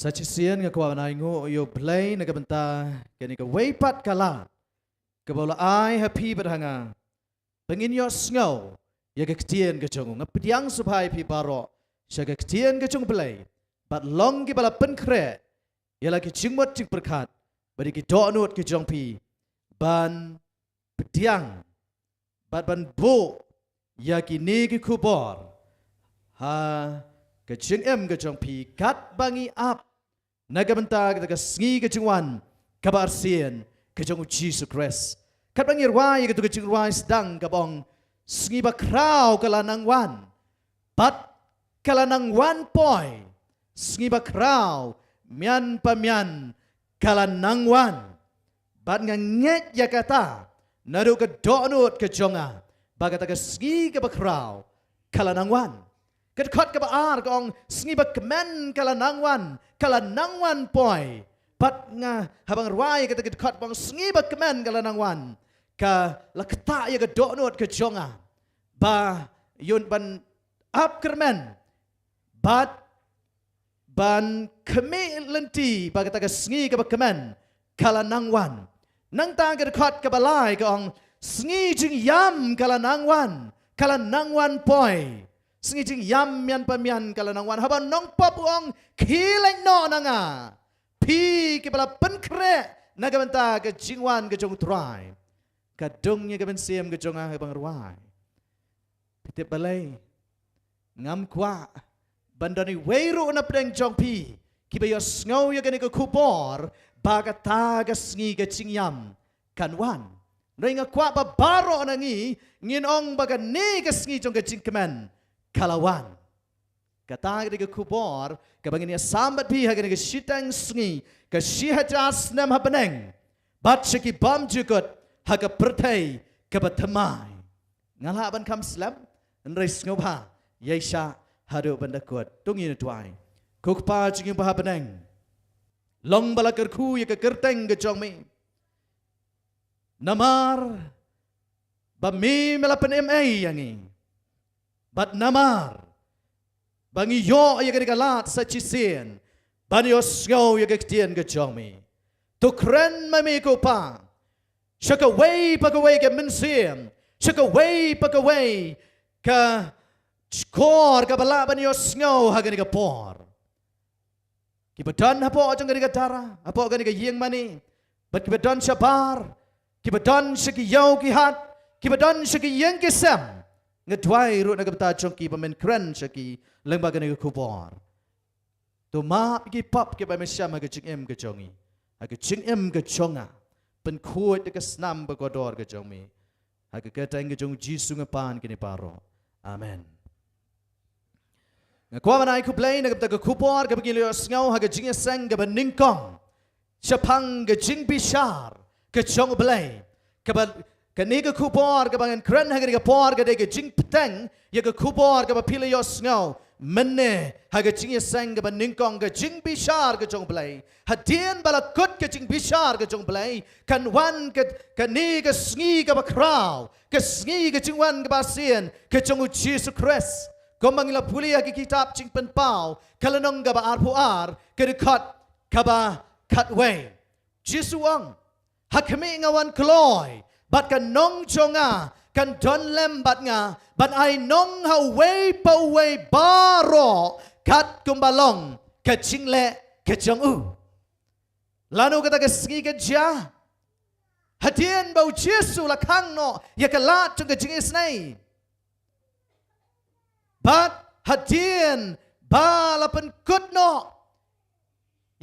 Saksian nga kwa na ingo yo play nagabenta kani ka waypat kala kabawla ay happy berhanga pengin yo sngaw ya kektien kecung ngapdiang supaya pi baro sya kektien kecung play bat long ki bala penkre ya lagi cingmot cing berkat bari ki donut ki jong pi ban pediang bat ban bo ya ki ni ki kubor ha kecing kecong pi kat bangi ap nagabenta kita kesngi kecungwan kabar sien kecong Jesus Christ kat bangi rwai ketu kecing rwai sedang kabong sngi bakrau kalanang wan bat kalanang wan poi sngi bakrau mian pamian kalanang wan bat nganget ya kata nadu ke donut kejonga bagata kesngi ke bakrau kalanang wan Kat ka baar kong sngi ba kemen kala nangwan poi pat nga habang ruai kata kat bang sngi ba kemen kala nangwan ka lakta ya ka donut ka jonga ba yun ban ap kermen bat ban kemi lenti ba kata ka sngi ka ba kemen kala nangwan nang ta kat ka balai kong sngi jing yam kala nangwan poi Sengijing yam mian pamian kalau nangwan haban nong papuang kileng no nanga pi kepala penkre naga benta ke jingwan ke jong trai kadungnya ke bensiem ke jong habang ruai pitip balai ngam kwa bandani weiru na pedeng jong pi kibayo sngow ya ke kupor baga taga sngi ke jingyam kanwan Ringa kwa ba baro nangi nginong baga ne ke sngi jong ke jingkemen Kalawan kata ke kubor ke bangin ya sambat pi hagani ke shitang sngi ke shihajas nam habeneng bat shiki bam jukut haga pertai ke batamai ngala ban kam slam nres ngobha yaisha hadu bandakut tungi tuai kukpa jing ba beneng long balakar khu ya ke kerteng ke jongmi namar ba mi melapen ma yangi Bat namar bangi yo ya ke lat sa chisien bani osgo ya ke tien ke jomi to kren mami ko pa shaka way pa ka way ke mensiem shaka way pa ka way ka skor ka bala bani osgo ha ke por ki badan hapo jong ke dara hapo ke yeng mani bat ki badan shabar ki badan shaki yo ki hat ki badan shaki yeng ke sam Ngedwai ru nagabta chongki pamen kren shaki lembaga ne kubor. To ma ki pop ke pamen syama ke chingem ke chongi. Ha ke chingem ke chonga. Pen kuat ke snam ba godor ke chongmi. Ha ke katang ke chong jisu ngapan ke ni paro. Amen. Ngakwa manai ku play nagabta ke kubor ke pagilo sngaw ha ke jinge sang ke beningkong. Syapang ke jing bishar ke chong play. Kaniga kubor ka bangan kren haga ka por ka dega jing peteng ya ka kubor ka pila yo sngaw menne haga jing sang ka ningkong ka jing bishar ka jong play hadien bala kut ka jing bishar ka jong play kan wan ka kaniga sngi ka bakraw ka sngi ka jing wan ka basien ka jong Jesus Christ komangila puli ha kitab jing penpau kalanong ka ba arpuar ka dekat ka ba katway Jesus ang hakami ngawan kloy Bat kan nong chonga kan don lem bat nga bat ai nong ha way pa way baro kat kumbalong ka chingle ka jong u lanu kata ka sngi ka ja hadien bau Jesu la kang no ya ka lat chung ka jing isnai bat hadien ba la pen kut no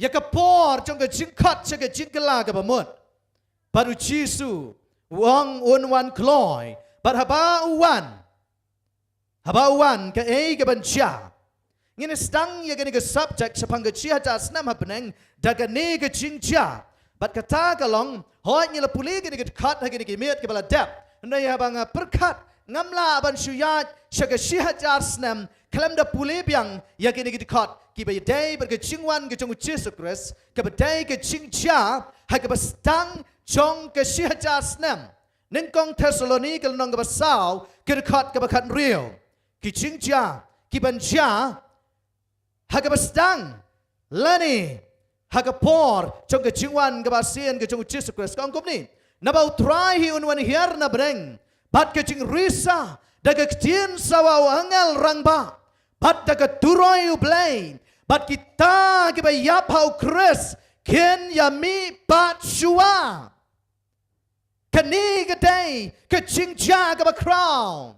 ya ka por chung ka jing khat cha ka jing kala ka bamut baru Jesu Wang unwan kloy, but haba uwan ka ka bancha. Ngin stang ya gani ka subject sa panggachiha tas nam hapneng daga ne ka chingcha. But kata kalong hoy ngila puli gani ka kat ha gani ka miat ka bala dep. Nay habang perkat ngamla ban shuyat sa ka shiha tas nam kalam da puli biang ya gani ka kat ki ba day ber ka chingwan ka chung Jesus Christ ka ba day ka chingcha ha ka bastang Chong ke shihaja snem nengkong Thessalonika nong ke basau ke dekat ke bakat real ki chingja ki banja ha ke bastang Lani hagapor jong ke jingwan ke basien ke jong Jesus Christ kongkop ni. Nabau try hi unwan hiar na breng. Bat ke jing risa daga kecien sawa angel rangba. Bat daga turoi ublay. Bat kita ke bayap hau Chris ken yami bat shua. Kani kedai ke jingja ke bakrau.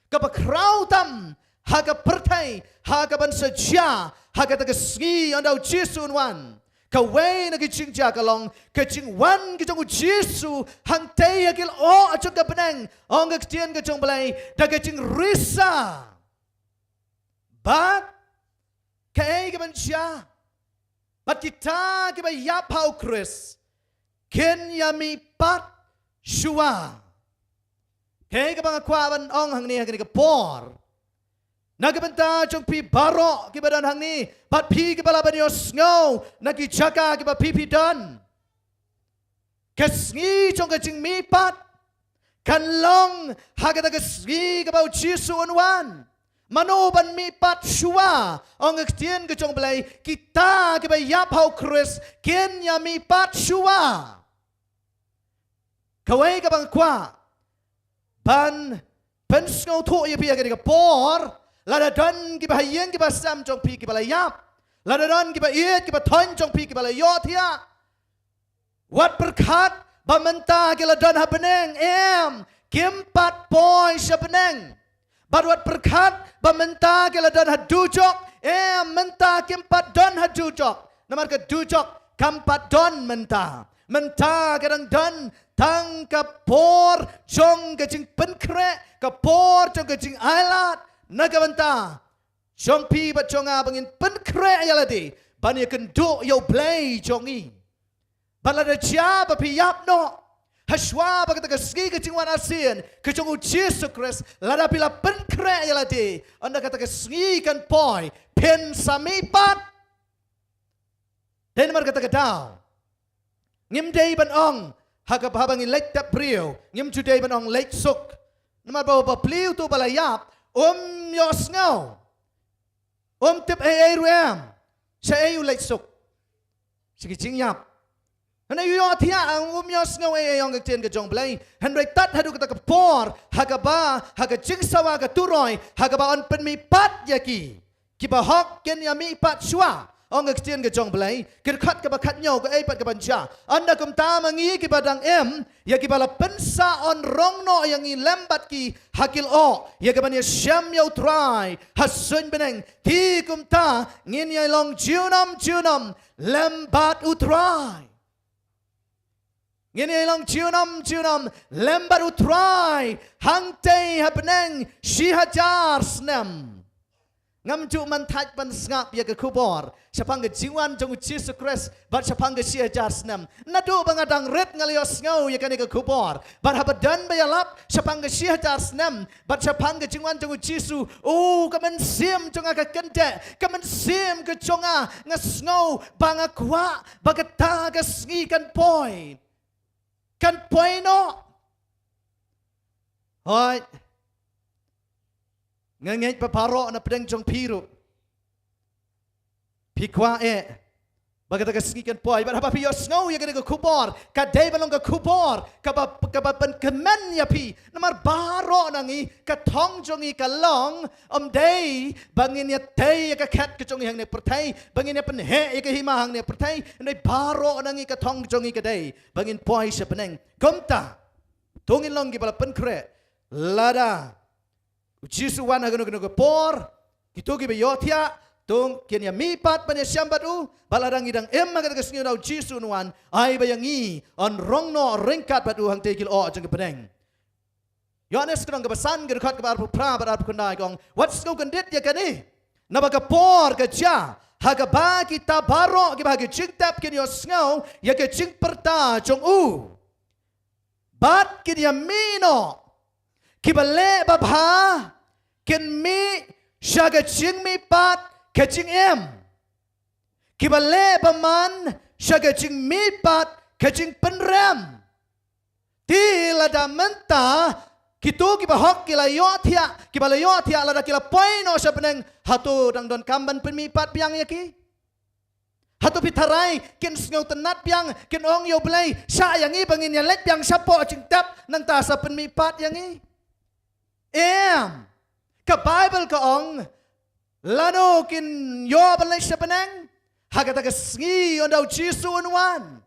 Ke bakrau tam haga pertai haga ban seja haga daga sgi andau Jesus unwan. Kawai na kicing jagalong, kicing wan kicong Jesu hang tay akil o acung ka benang, ong kecien kicong balay, da kicing risa. Bat kay kaban siya, bat kita kiba yapau Chris, ken yami pat shua. Kay kabang akwaban ong hang niya kini kapor. Nagabenta jong pi baro kibadan hang ni bat pi kibala banios ngau nagijaka kiba pi dan kesngi jong kajing mi pat kanlong hagata kesngi kibau Jesu unwan manoban mi pat shua ong ketien ke jong belai kita kiba yap hau Chris ken ya mi pat shua kawai kabang kwa ban pensngau thu ye pi ka por lada don kiba hayeng kiba sam jong pi kiba layap. Lada don kiba iet kiba ton jong pi kiba layot ya. Wat berkat bamenta kila don habeneng em kimpat boy sabeneng. Bat wat berkat bamenta kila don hadujok em menta kimpat don hadujok. Namar ke dujok kampat don menta. Menta kadang don tang kapor jong kejing penkre kapor jong kejing ailat. Nagabanta, jong pi bat jonga bangin penkre ayaladi, bani kenduk yo play jongi. Balada jaba pi yap no, haswa bagat kesgi kecingwan asin, kecungu Jesus Christ, lada pila penkre ayaladi, anda kata kesgi kan poi, pen samipat. Dan mar kata kedau, ngim day ban ong, hagap habangin lek tap priyo, ngim juday ban ong lek suk, namar bawa pliu tu balayap. Yos ngau tip ay ruam sa ayu lek suk sige jingyap na yu thia ang yos ngau ay yong ktien ke jong blai handrai tat hadu kata kapor hagaba haga jingsawa ka turoi hagaba on pen mi pat yaki kiba hok ken ya mi pat shwa ong ktien ke jong blai kir khat ka bakhat nyau ka ay pat ka banja anda kum ta mangi ki badang em ya ki bala pensa on rongno yang i lembat ki hakil o ya ka bania syam yau try hasun beneng ki kum ta ngin ya long junam lembat utrai ngin ya long junam lembat utrai hang te hapneng shi hajar snem ngam ju man thaj pan ngap ya ke kubor sapang ke jiwan jong Jesus Christ bat sapang ke sia jasnam nadu bangadang red ngalios ngau ya ke kubor bat habadan bayalap sapang ke sia jasnam bat sapang ke jiwan jong Jesus kamen sim jong ka kente kamen sim ke jonga ngasngau banga kwa bagata ke sngi kan poi no hoi ngengej paparo na pedeng jong piru pikwa bagata kasgikan poi bat haba pios ngau ya ke kubor ka dei balong ka kubor ka pen kemen ya pi namar baro nangi ka thong jongi ka long dei bangin ya tei ka khat ka jongi hang ne pertai bangin ya pen he ya ka hima hang ne pertai nei baro nangi ka thong jongi ka dei bangin poi se peneng komta tungin long gi bala pen kre lada Jesus wan agano por kito gibe yotia tung kenya mi pat panya syambatu baladang idang emma kata kesngi dau Jesus wan ai bayangi on rongno ringkat batu hang tekil o jeng pedeng Yohanes kedang kebesan gerkat ke arpu pra bar arpu kendai gong what's go kendit ya kani nabaka por keja haga ba kita baro ki bagi jingtap kenya sngo ya ke jing perta jong bat kenya mino kibale babha ken mi shaga ching mi pat kaching em kibale baman shaga ching mi pat kaching penrem tila da menta kitu kibahok kila yotia lada kila poino sa peneng hatu dang don kamban pen mi pat piang yaki Hatu pitarai kin sngau tenat piang kin ong yo blai sya yang i bangin ya let piang sapo jing tap nang ta sa pen mi pat yang i. Ka Bible ka ong lano kin yo balai sa penang hagata ka sngi on daw Jisu on wan.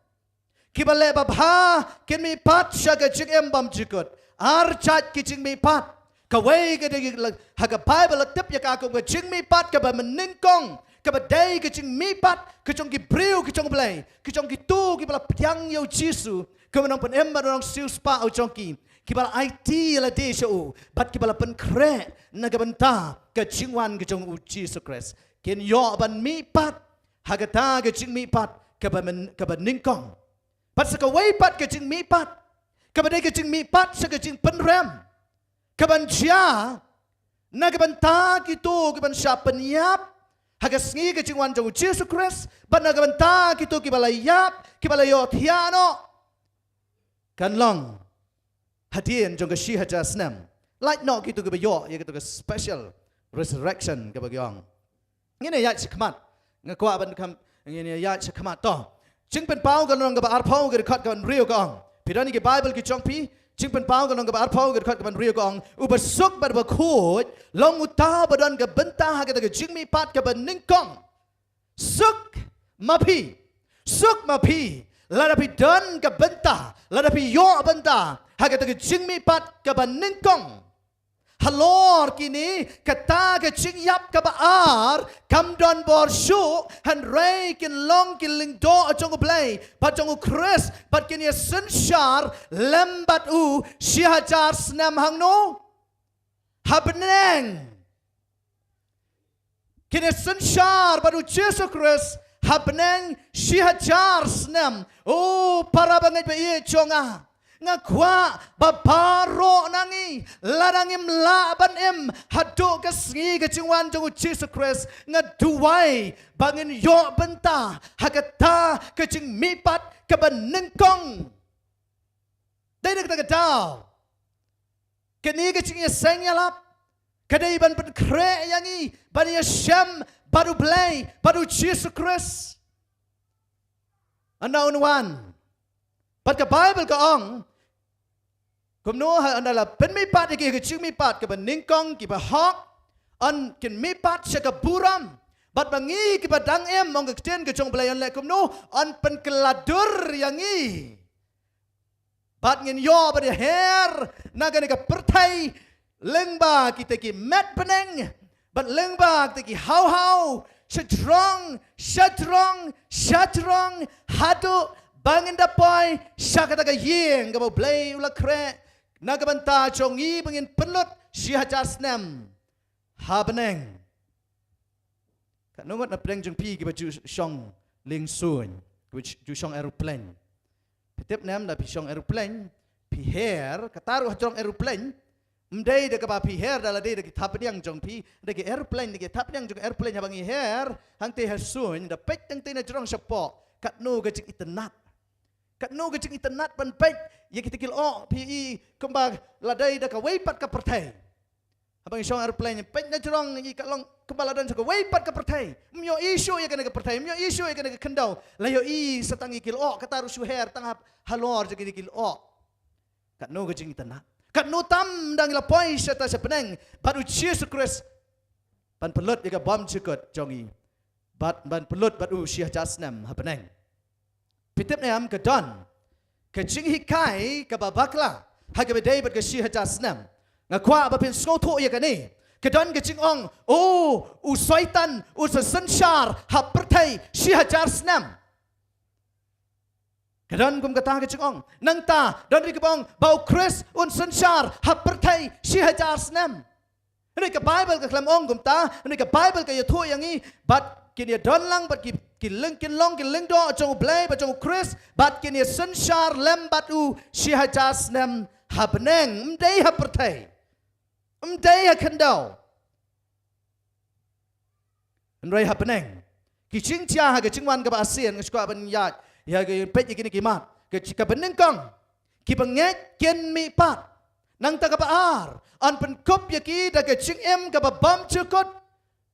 Kibale babha kin mi pat sya ka jing bam jikot. Ar chat ki jing mi pat. Kawai ka de haga Bible tip ya ka ko jing mi pat ka ba meningkong. Kabadai kecing mipat, kecong ki briu kecong belai, kecong ki tu ki bala piang yo Jisu, kemenang pen ember orang siu spa au congki, ki bala IT la de show, bat ki bala pen kre naga benta kecing wan kecong u Jisu Christ, ken yo ban mipat, hagata kecing mipat kaban ningkong, bat sekawai pat kecing mipat, kabadai kecing mipat sekecing penrem, kaban cia naga benta ki tu kaban siapen yap. Hagas ngi ke cingwan jauh Yesus Kristus, bana gabanta gitu kibala yap, kibala yot hiano, kan long hadian jong ke shi haja senam, like no gitu kibala yot, ya gitu ke special resurrection kibala yong. Ini ya cekmat, ngakwa ban kam, ini ya cekmat toh. Cing pen pau kan orang kibala arpau ke dekat kan rio kong, pirani ke Bible ke congpi. Jing pen pau kan orang arpau ke dekat kan rio kong, ubasuk bar bakut, long uta badan ke bentah kata ke jing mi pat ke beningkong, suk mapi, ladapi dan ke bentah, ladapi yo bentah, kata ke jing mi pat ke beningkong. Halor kini kata ke jing yap ke baar, kam don bor shu, han rei kin long kin ling do ajong blai, bat jong Chris, bat kini sensyar lembat u syihajar senam hang no. Habneng kini sensyar baru Yesus Kristus habneng syihajar senam. Oh para banget ba iye jonga ngakwa babaro nangi ladangim laban em haduk kesngi kecingwan jong Yesus Kristus ngaduai bangin yo benta hakata kecing mipat kebenengkong dai dak dak kini kecing seng yalap, kadai ban pen kre yangi, ban Yeshem baru belai, baru Yesus Kristus. Anda unwan, pat ke Bible ke ong, kumno anda la pen mipat ke kecing mipat ke beningkong ke bahok, an kin mipat sya ke buram, bat bangi ke badang em mong ke kecen ke jong belai an le kumno an pen keladur yangi. Bat ngin yo pada her naga naga pertai lengba kita ki met peneng bat lengba kita ki hau shatrong hadu bangin dapoy syakata ka yeng ka blay ula kre naga banta chongi bangin penlut syihajar senam ha peneng kat nungut na peneng jeng pi ki baju syong ling sun which ju syong aeroplane. Petip nam da pisong aeroplane, piher, kataruh jong aeroplane, mdai da kapa piher da ladai da kitap yang jong pi, da ki aeroplane da kitap yang jong aeroplane habang iher, hang te hasun da pek teng te na jong sapo, kat no gajik itenat pan pek, ya kita kil o pi kembang ladai da ka weipat ka pertai. Habang isong aeroplane pek na jong i kalong kembaladan suka weipat ka pertai. Myo isu ya kana ka pertai, myo isu ya kana ka kendau. Layo i satangi kil o kataru suher tangap halor jadi kil o. Kat no gajing itanat. Kat no tam dang la poi sata sa peneng baru Yesus Kristus pan pelut ya bom cikot jongi. Ban pelut baru syih jasnam ha peneng. Pitip nam ke don. Ke jing hikai ke babakla. Ha ke bedai bat ke syih jasnam. Ngakwa bapin skoto ya kani. Kedon ke jing ong. Oh, usaitan usasensyar ha pertai syihajar senam. Kedon kum kata ke jing ong. Nang ta don ri kebong bau Chris sensyar ha pertai syihajar senam. Ini ke Bible ke kelam ong kum ta. Ini ke Bible ke yathu yang i bat kini don lang bat ki long do jong blai bat jong Chris bat kini sensyar lembat u syihajar senam ha beneng mdai ha pertai. Mdai kendau. Andrai hapeneng. Kicing cia ha kicing wan ka ASEAN ngskwa ban ya ya ke pet ye kini kimat. Ke ka beneng kong. Ki penget ken mi pat. Nang ta ka baar. An pen kop ye ki da kicing em ka bam cekot.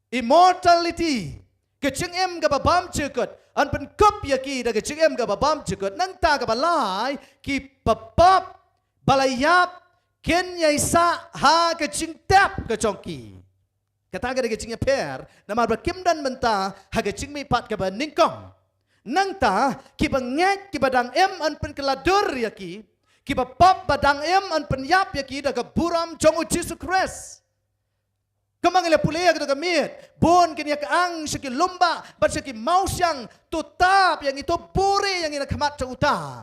Immortality. Kicing em ka bam cekot. อันเป็นกบยากีดักจิงเอ็มกับบอมจุกนั่งตากับลายกีปปับบาลายับเกนยัยสะหากจิงเต็บกะจงกีกะตากับดักจิงเพรนามาบกิมดันมันตาหากจิงมีปัดกับนิงกองนั่งตากีบังเงกกีบัดังเอ็มอันเป็นกลาดอร์ยากีกีบปับบัดังเอ็มอันเป็นยับยากีดักบุรามจงอุจิสุคริสKemangnya pulih kita kemit, bon kini ang seki lomba, berseki maus yang tutap yang itu puri yang ini kemat cauta.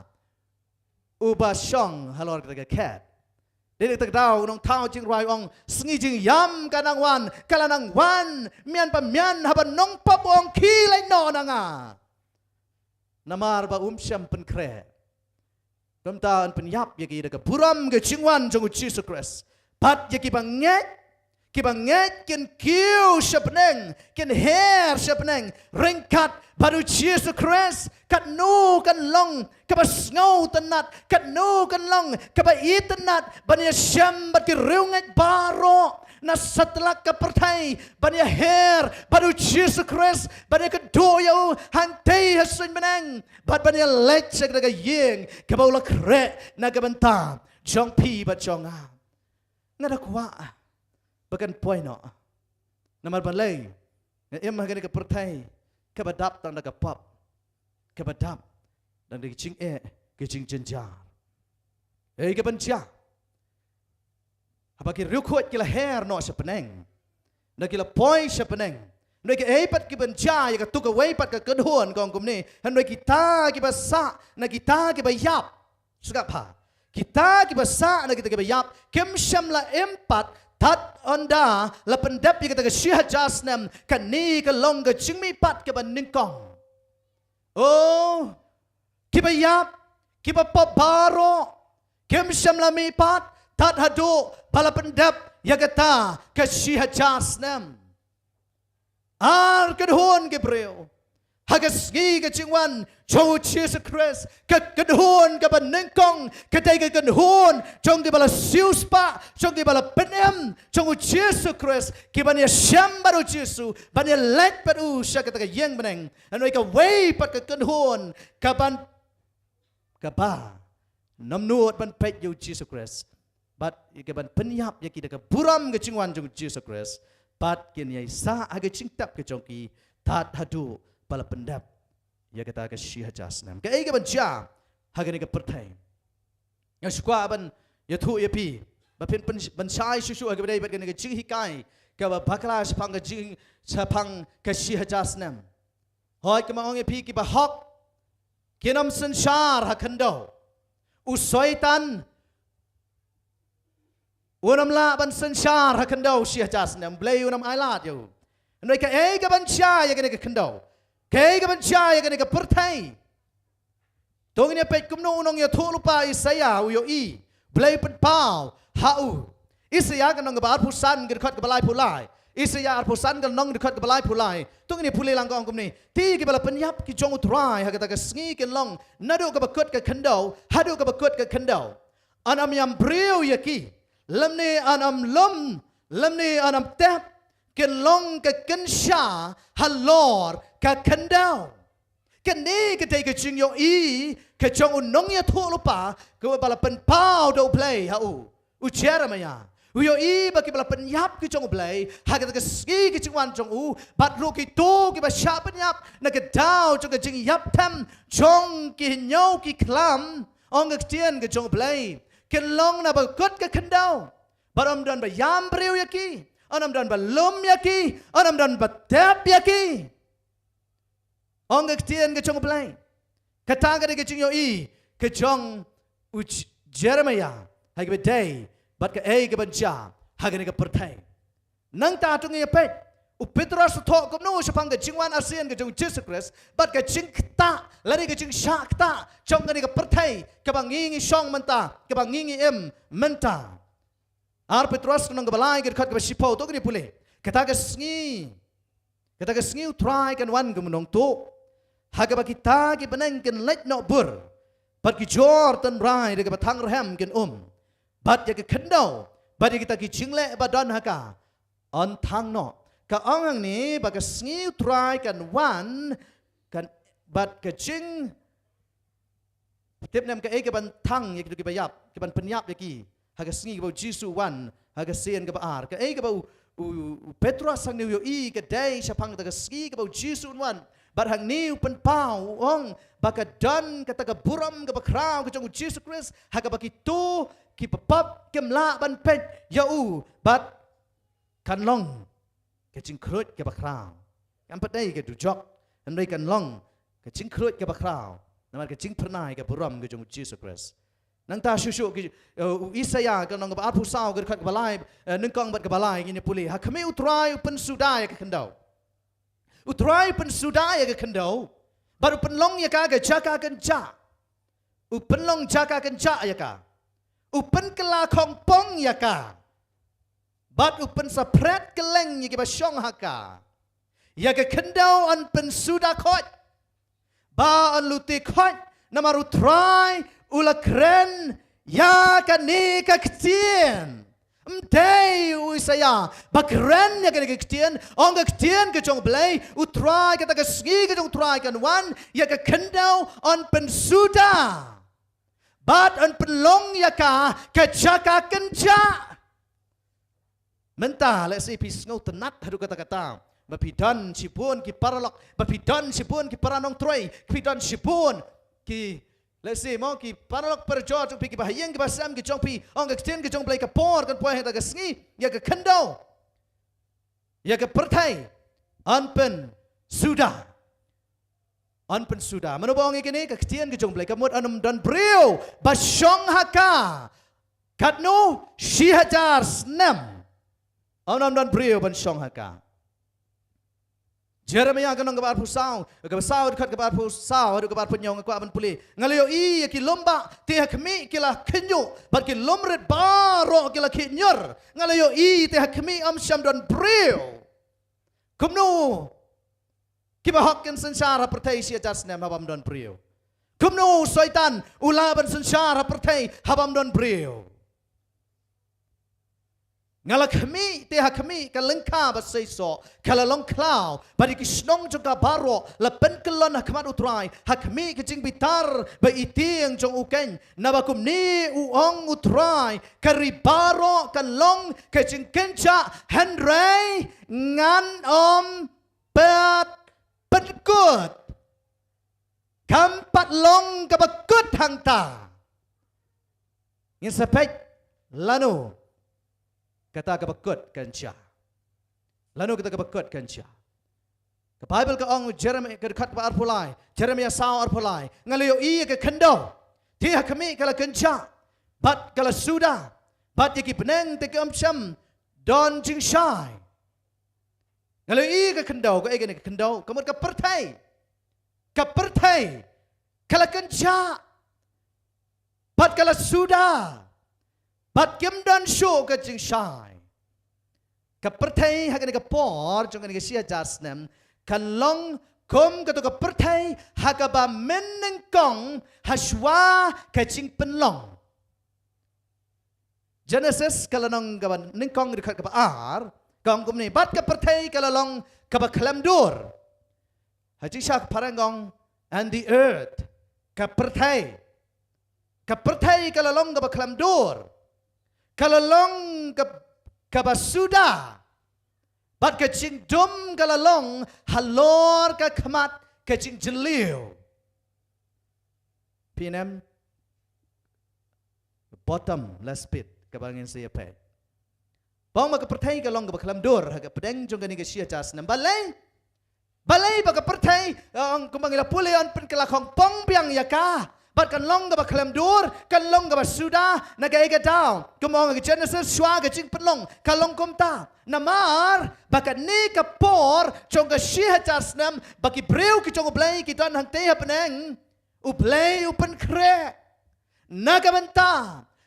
Ubah syong halor kita ket. Jadi kita tahu nong tahu jing rai ong sengi jing yam kanang wan mian pamian haban nong pap ong kilai no nanga. Namar ba syam penkre. Pemtaan penyap yaki dekat buram ke jingwan jong Jesus Christ. Pat yaki banget. Kibanget kin kiu sepeneng, kin hair sepeneng, ringkat baru Jesus Christ, kat nu kan long, kabas ngau tenat, kat nu kan long, kabai tenat, banya syam bat kirungat baro, na setelah kepertai, banya hair baru Jesus Christ, banya kedoyo hantai hasun beneng, bat banya lech segera yeng, kabau lakre na kabenta, jong pi bat jong a, ngada kuat. Bukan poin no. Namar balai. Em magani ke pertai, ke badap tang ke pop, ke badap tang ke cing ke cing jenjar. Ke benca. Apa ke rukut kila hair no sepeneng. Nak kila poin sepeneng. Nak ke pat ke benca ya ke tuka wei pat ke kedhuan kong kum ni. Nak kita ke basa, nak kita ke bayap. Suka apa? Kita ke basa, nak kita ke bayap. Kem syamla empat. Tat onda la pendap yang kita syah jasnam kani ke long ke jingmi pat ke bandingkong. Oh, kiba yap, kiba pop baro, kem syam la mi pat, tat hadu bala pendap yang kita ke syah jasnam. Ar kedhuan ke breu. Hagas ngi ke jingwan jong Jesus Christ ke kedhuan ke bandingkong kedai ke kedhuan jong ke bala sius pa jong ke bala penem jong Jesus Christ ke bania syam baru Jesus bania let baru sya ke yang beneng anoi ke wei pat ke kedhuan kapan kapa namnuot ban pet yu Jesus Christ but ke ban penyap ya kita ke buram ke jingwan jong Jesus Christ but kin yai sa aga cingtap ke jong ki tat hadu bala pendap ya kita ke syih jasnam ke ai ke benca hagani ke pertai yang suka ban ya thu ya pi ba pin benchai susu ke badai bat ke jing hikai ke ba bakla sepang ke jing sepang ke syih jasnam hoi ke maong ya pi ki ba hok kinam sansar hakando usaitan unam la ban sansar hakando syih jasnam blai unam ailat yo noi ke ai ke benca ya ke kendo Kaya ka bencaya ka ka pertai. Tong ini pet kumno unong ya thu lupa Isaya uyo I. Belai pen pau hau. Isaya ka nong ba pusan ka khot ka balai pulai. Isaya pusan ka nong khot ka balai pulai. Tong ini pulai lang ka ong kumni. Ti ki bala penyap ki jong utrai ha ka sngi ka long. Nadu ka bakut ka kendo, hadu ka bakut ka kendo. Anam yam breu yaki. Lamni anam lum, lamni anam tap. Ken long ka kensha halor ka kendau. Keni ka take jing yo I ka jong unong ya thu lupa ka bala pen pau do play ha u. U Jeremiah. U yo I ba ki bala pen yap ki jong play ha ka ski ki jing wan jong u bat ru ki to ki ba sha pen yap na ka dau jong ka jing yap tam jong ki nyau ki klam ong ka tien ka jong play. Ken long na ba kot ka kendau. Baram dan ba yam breu ya ki. Anam dan balum yaki, anam dan batap yaki. Ong ketien ke jong play. Kataga de ke jong yo I, ke jong uch Jeremiah, hagi bedai, bat ke ai ke benca, hagi ke pertai. Nang ta tung ye pet, u Petrus thok kom no sapang ke jingwan ASEAN ke jong Jesus Christ, bat ke jing ta, lari ke jing syak ta, jong ke pertai, ke bangingi song menta, ke bangingi em menta. Ar Petrus nang balai ke khat ke sipau to ke pule kata ke sngi utrai kan wan ke menong to ha ke kita ke beneng ken let no bur bat ki jor tan rai de ke batang rhem ken bat ya ke khendau bat ya kita ki jingle badan ha ka on thang no ka ong ni ba ke sngi utrai kan wan kan bat kecing tip nam ke ke ban thang ya ke bayap ke ban penyap ya ki haga sngi ke bau jisu wan haga sen ke ar ke bau Petrus sang niu yo i ke dai sapang ta ke sngi ke bau jisu wan bat hang niu pen pau ong baka dan kata ke buram ke bakrau ke jong Jesus Christ haga baki tu ki papap ke mla ban pet ya bat kan long ke jing krut ke bakrau kan padai ke dujok andai kan long ke jing krut ke bakrau nama ke jing pernai ke buram ke jong Jesus Christ nang ta shushu ke Isaya ke nong ke arpu sau ke khat ke balai nung kong bat ke balai ngini puli ha kami utrai pen sudai ke kendau utrai pen sudai ke kendau baru penlong ya ka ke jaka kan ja penlong jaka kan ja ya ka pen kela khong pong ya ka bat pen sapret keleng ya ke ba syong haka ya ke kendau an pen suda khot ba an luti khot namaru try ula kren ya ka ni ka ktien mtei Isaya bakren ya ka ni ktien ong ktien ke jong blai utrai ka ta ka sgi ke jong try kan wan ya ka kendau an pen suda bat an pen long ya ka jaka kenja menta let's say pis ngau tenat hadu kata-kata bapidan sipun ki paralok bapidan sipun ki paranong troi bapidan sipun ki let's say mo ki paralok perjo tu pi ki bahayeng ki basam ki jong pi ong ke ten ki jong play ka por kan poe ta ka sngi ya ka kendo ya ka pertai anpen sudah menubong ikini ka ten ki jong play ka mut anum dan brio basyong haka katno shihajar snam anum dan brio basyong haka Jeremia kanong kabar pusau dekat kabar pusau adu kabar penyong aku aban puli ngalio I ki lomba teh kami kila kenyo bat ki lomret baro kila kinyor ngalio I teh kami amsyam don brio kumno kiba hokken sansara pertai sia jasnem habam don brio kumno syaitan ulaban sansara pertai habam don brio ngala kami teh kami kalengka basaiso kalalong klau bari kisnong juga baro lapen kelon hakmat utrai hakmi kecing bitar ba iting jong uken nabakum ni uong utrai karibaro kalong kecing kenca henry ngan pet penkut kampat long kabakut hangta ngin sepet lanu kata kebekut kanca. Lalu kita kebekut kanca. Ke Bible ke ong Jeremia ke dekat ba arpulai. Jeremia sao arpulai. Ngaliyo I ke kendo. Dia kami kala kanca. Bat kala sudah. Bat yaki peneng te ke amsyam don jing syai. Ngaliyo I ke kendo ke egen ke kendo kemut ke pertai. Ke pertai. Kala kanca. Bat kala sudah. Bat kem dan show ke jing syai. Ke pertai hakan ke por jong ke sia jasnem kan long kom ke to ke pertai hakaba menengkong haswa ke jing penlong. Genesis kalau nong ke nengkong dekat ke ar kong kom ni bat ke pertai kalau long ke ba klamdur. Haji syak parangong and the earth ke pertai. Ke pertai kalau long ke ba klamdur. Kalau long ke basuda, bat kecing dum kalau long halor ke kemat kecing jeliu. Pinem bottom last bit kebangin saya pet. Bang mak pertai kalau long ke kelam dur, agak pedeng jong kani ke sia jas nam balai bak pertai ang kumangila puleon pen kelakong pong biang ya ka. Bat kan long ke kelam dur, kan long ke sudah, nagai ke down. Kumong ke Genesis shwa ke jing penlong, kalong kumta. Namar, bakat ni ke por, jong ke syih jasnam, baki breu ke jong ublay ki don hang teh peneng, ublay upen kre. Naga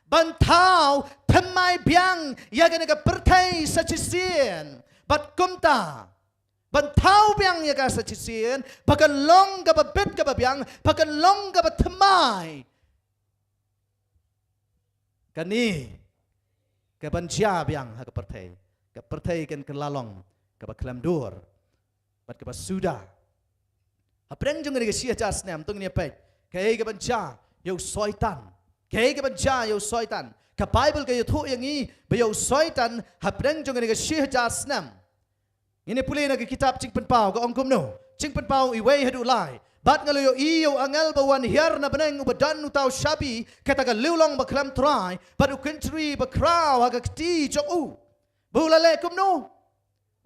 bantau, pemai biang, ya ke pertai sacisien, bat kumta. Bantau biang ya ka sacisien, bakan long ka babet ka biang, bakan long ka batemai. Kani ka banja biang ha ka pertai kan kelalong ka baklam dur, bat ka basuda. Apreng jong ni sia jar snem tung ni pe. Kay ka banja yo soitan. Kay ka banja yo soitan. Ka Bible ka yo thu yang i yo soitan apreng jong ni sia jar snem. Ini pulih na kitab cing penpau ka ongkum no. Cing penpau iway hadu lai. Bat ngalo iyo angel bawan hiar na beneng ubadan utau shabi kata ka liulong baklam try but u country bakraw haga kti jong u. Bulale kum no.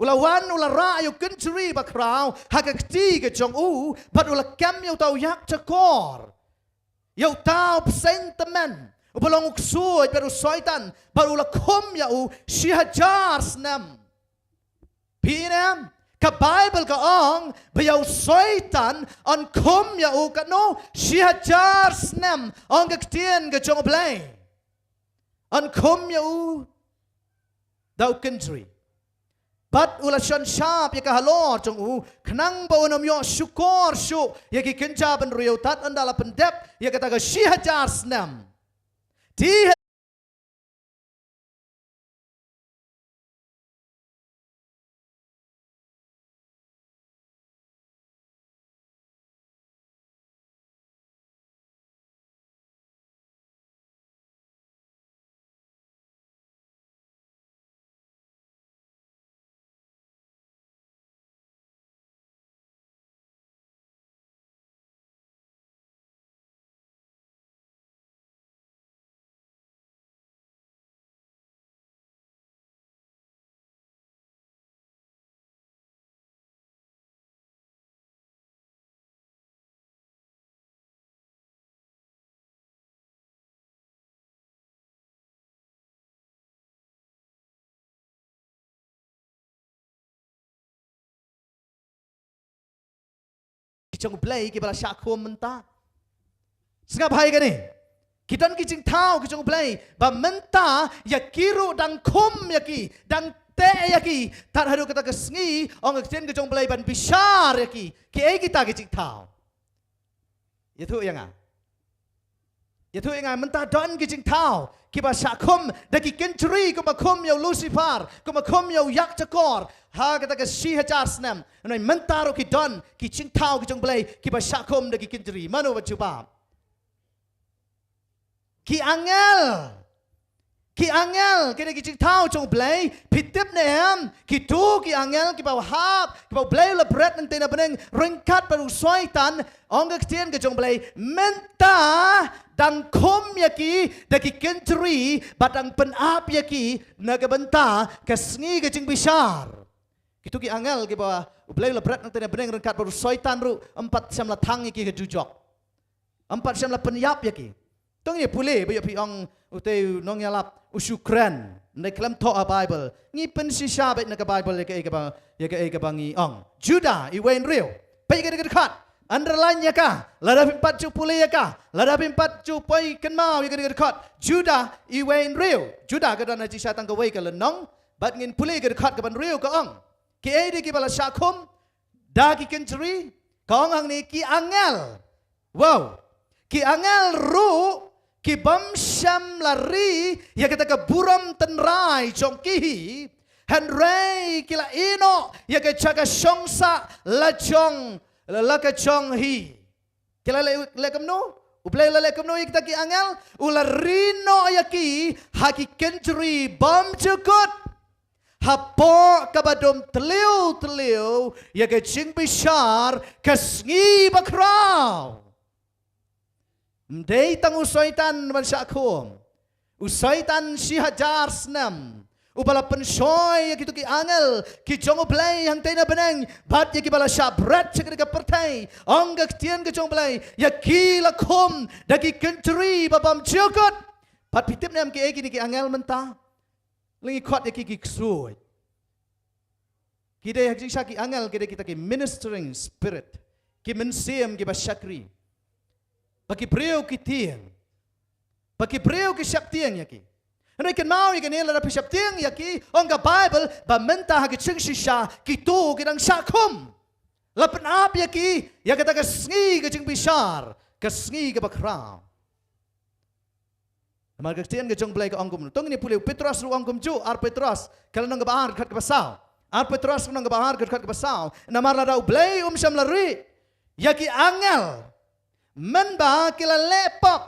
Ula wan ula ra yo country bakraw haga kti ke jong u but ula kam yo tau yak chakor. Yo tau sentiment. Ubalong uksuy pero soitan but ula kum ya u shihajar snam. Pinam ka Bible ka ong bayaw soitan on kum ya u ka no shihajar snem ong kaktien ka jong blay on kum ya u daw country but ula shan sharp ya ka halor jong u knang ba unom yo syukor syu ya ki kenjaban riyo tat andala pendep ya kata ka shihajar snem di jong blay ki bala syakum menta. Sengap hai gani. Kitan ki jing tau ki jong blay ba menta ya kiru dang kum ya ki dang te ya ki tar haru kata kesngi ong ken ki jong blay ban bishar ya ki ai kita ki jing tau. Ya tu yang ya tu yang menta don ki jing tau ki ba syakum da ki kentri ko ma kum yo Lucifer ko ma kum yo yak chakor ha kata ke shihajar snam noi mentaro ki don ki cintau ki jong blay ki ba syakum da ki kentri mano ba cuba ki angel ki cintau jong blay pitip nem ki tu ki angel ki ba hap ki ba blay la bret nang tena beneng ringkat baru soitan ong ke tien ke jong blay menta dan kum yaki daki kentri batang penap yaki naga benta kesngi ke jing bishar kitu ki angel ki bawa blay lebrat nang tena beneng rengkat baru soitan ru 4 syam la thang yaki ke jujok 4 syam la penyap yaki tong ye pule bayo pi ong uteu nong yalap usukranในคำทอBible งี้เป็นสิชาเบ็ดในBible ยกเอกบางงี้องจูดาอีเวนเรียวไปกันกันขัดunderline ya kah lada pimpat cu pulih ya kah lada pimpat cu poi kan mau ya kan dekat juda iwain real juda ka dan ji syaitan ka wei ka lenong bat ngin pulih ka dekat ka ban real ka ong ki ai di ki bala syakum da ki kentri ka ong ang ni ki angel wow ki angel ru ki bam syam lari ya kata ka buram tenrai jong ki han rei kila ino ya ka jaga syongsa la jong laka chong hi kila le kamno uplay le kamno ikta ki angel ula rino yaki haki kentri bam chukut hapo kabadom teliu ya ke ching bishar kasngi bakraw mdei tang usaitan man syakum usaitan shihajar snam ubala pensoy gitu ki angel ki jong blay hang tena beneng bat ya ki bala syabrat cek ka pertai ong tian ke jong blay ya ki lakum daki kentri babam jokot pat pitip nam ki ki angel menta lingi khot ya ki ksuy ki de hak ki angel ki de kita ki ministering spirit ki mensiam ki basyakri bagi breu ki tiang bagi breu ki syaktiang ya ki Henry kan mau ikan nila rapi syapting yaki ongga Bible ba menta hagi ching shisha kitu kidang syakum lapan ap yaki ya kata kesngi ke ching bishar kesngi ke bakraw Amal kestian ke jong blay ke ongkum tong ini pulih Petrus ru ongkum ju ar Petrus kalau nang bahar kat ke basau ar Petrus nang bahar kat ke basau namar la dau blay syam lari yaki angel menba kila lepop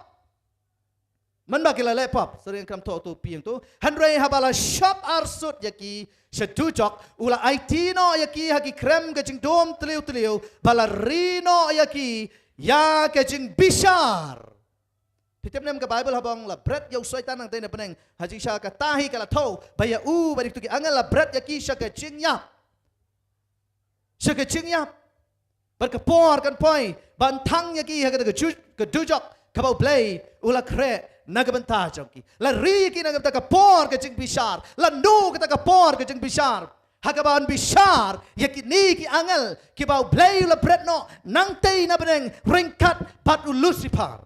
menba kila lepop sering kam to piang tu handrai habala shop arsut yaki setujok ula aitino yaki haki krem kecing dom teliu bala rino yaki ya kecing bishar Tiap nem ke Bible habang la bread yau soitan ang tena peneng haji sya ka tahi kala thau baya bari tu ki angel la bread yaki sya ka chingyap berkepor kan poi bantang yaki ha ka dujok kabau play ula kre naga banta jongki la ri ki naga ta ka por ka ching bishar la no ka ta ka por ka ching bishar hakaban bishar yaki ni ki angel ki bau play ula bread no nang tei na peneng ringkat pat Lucifer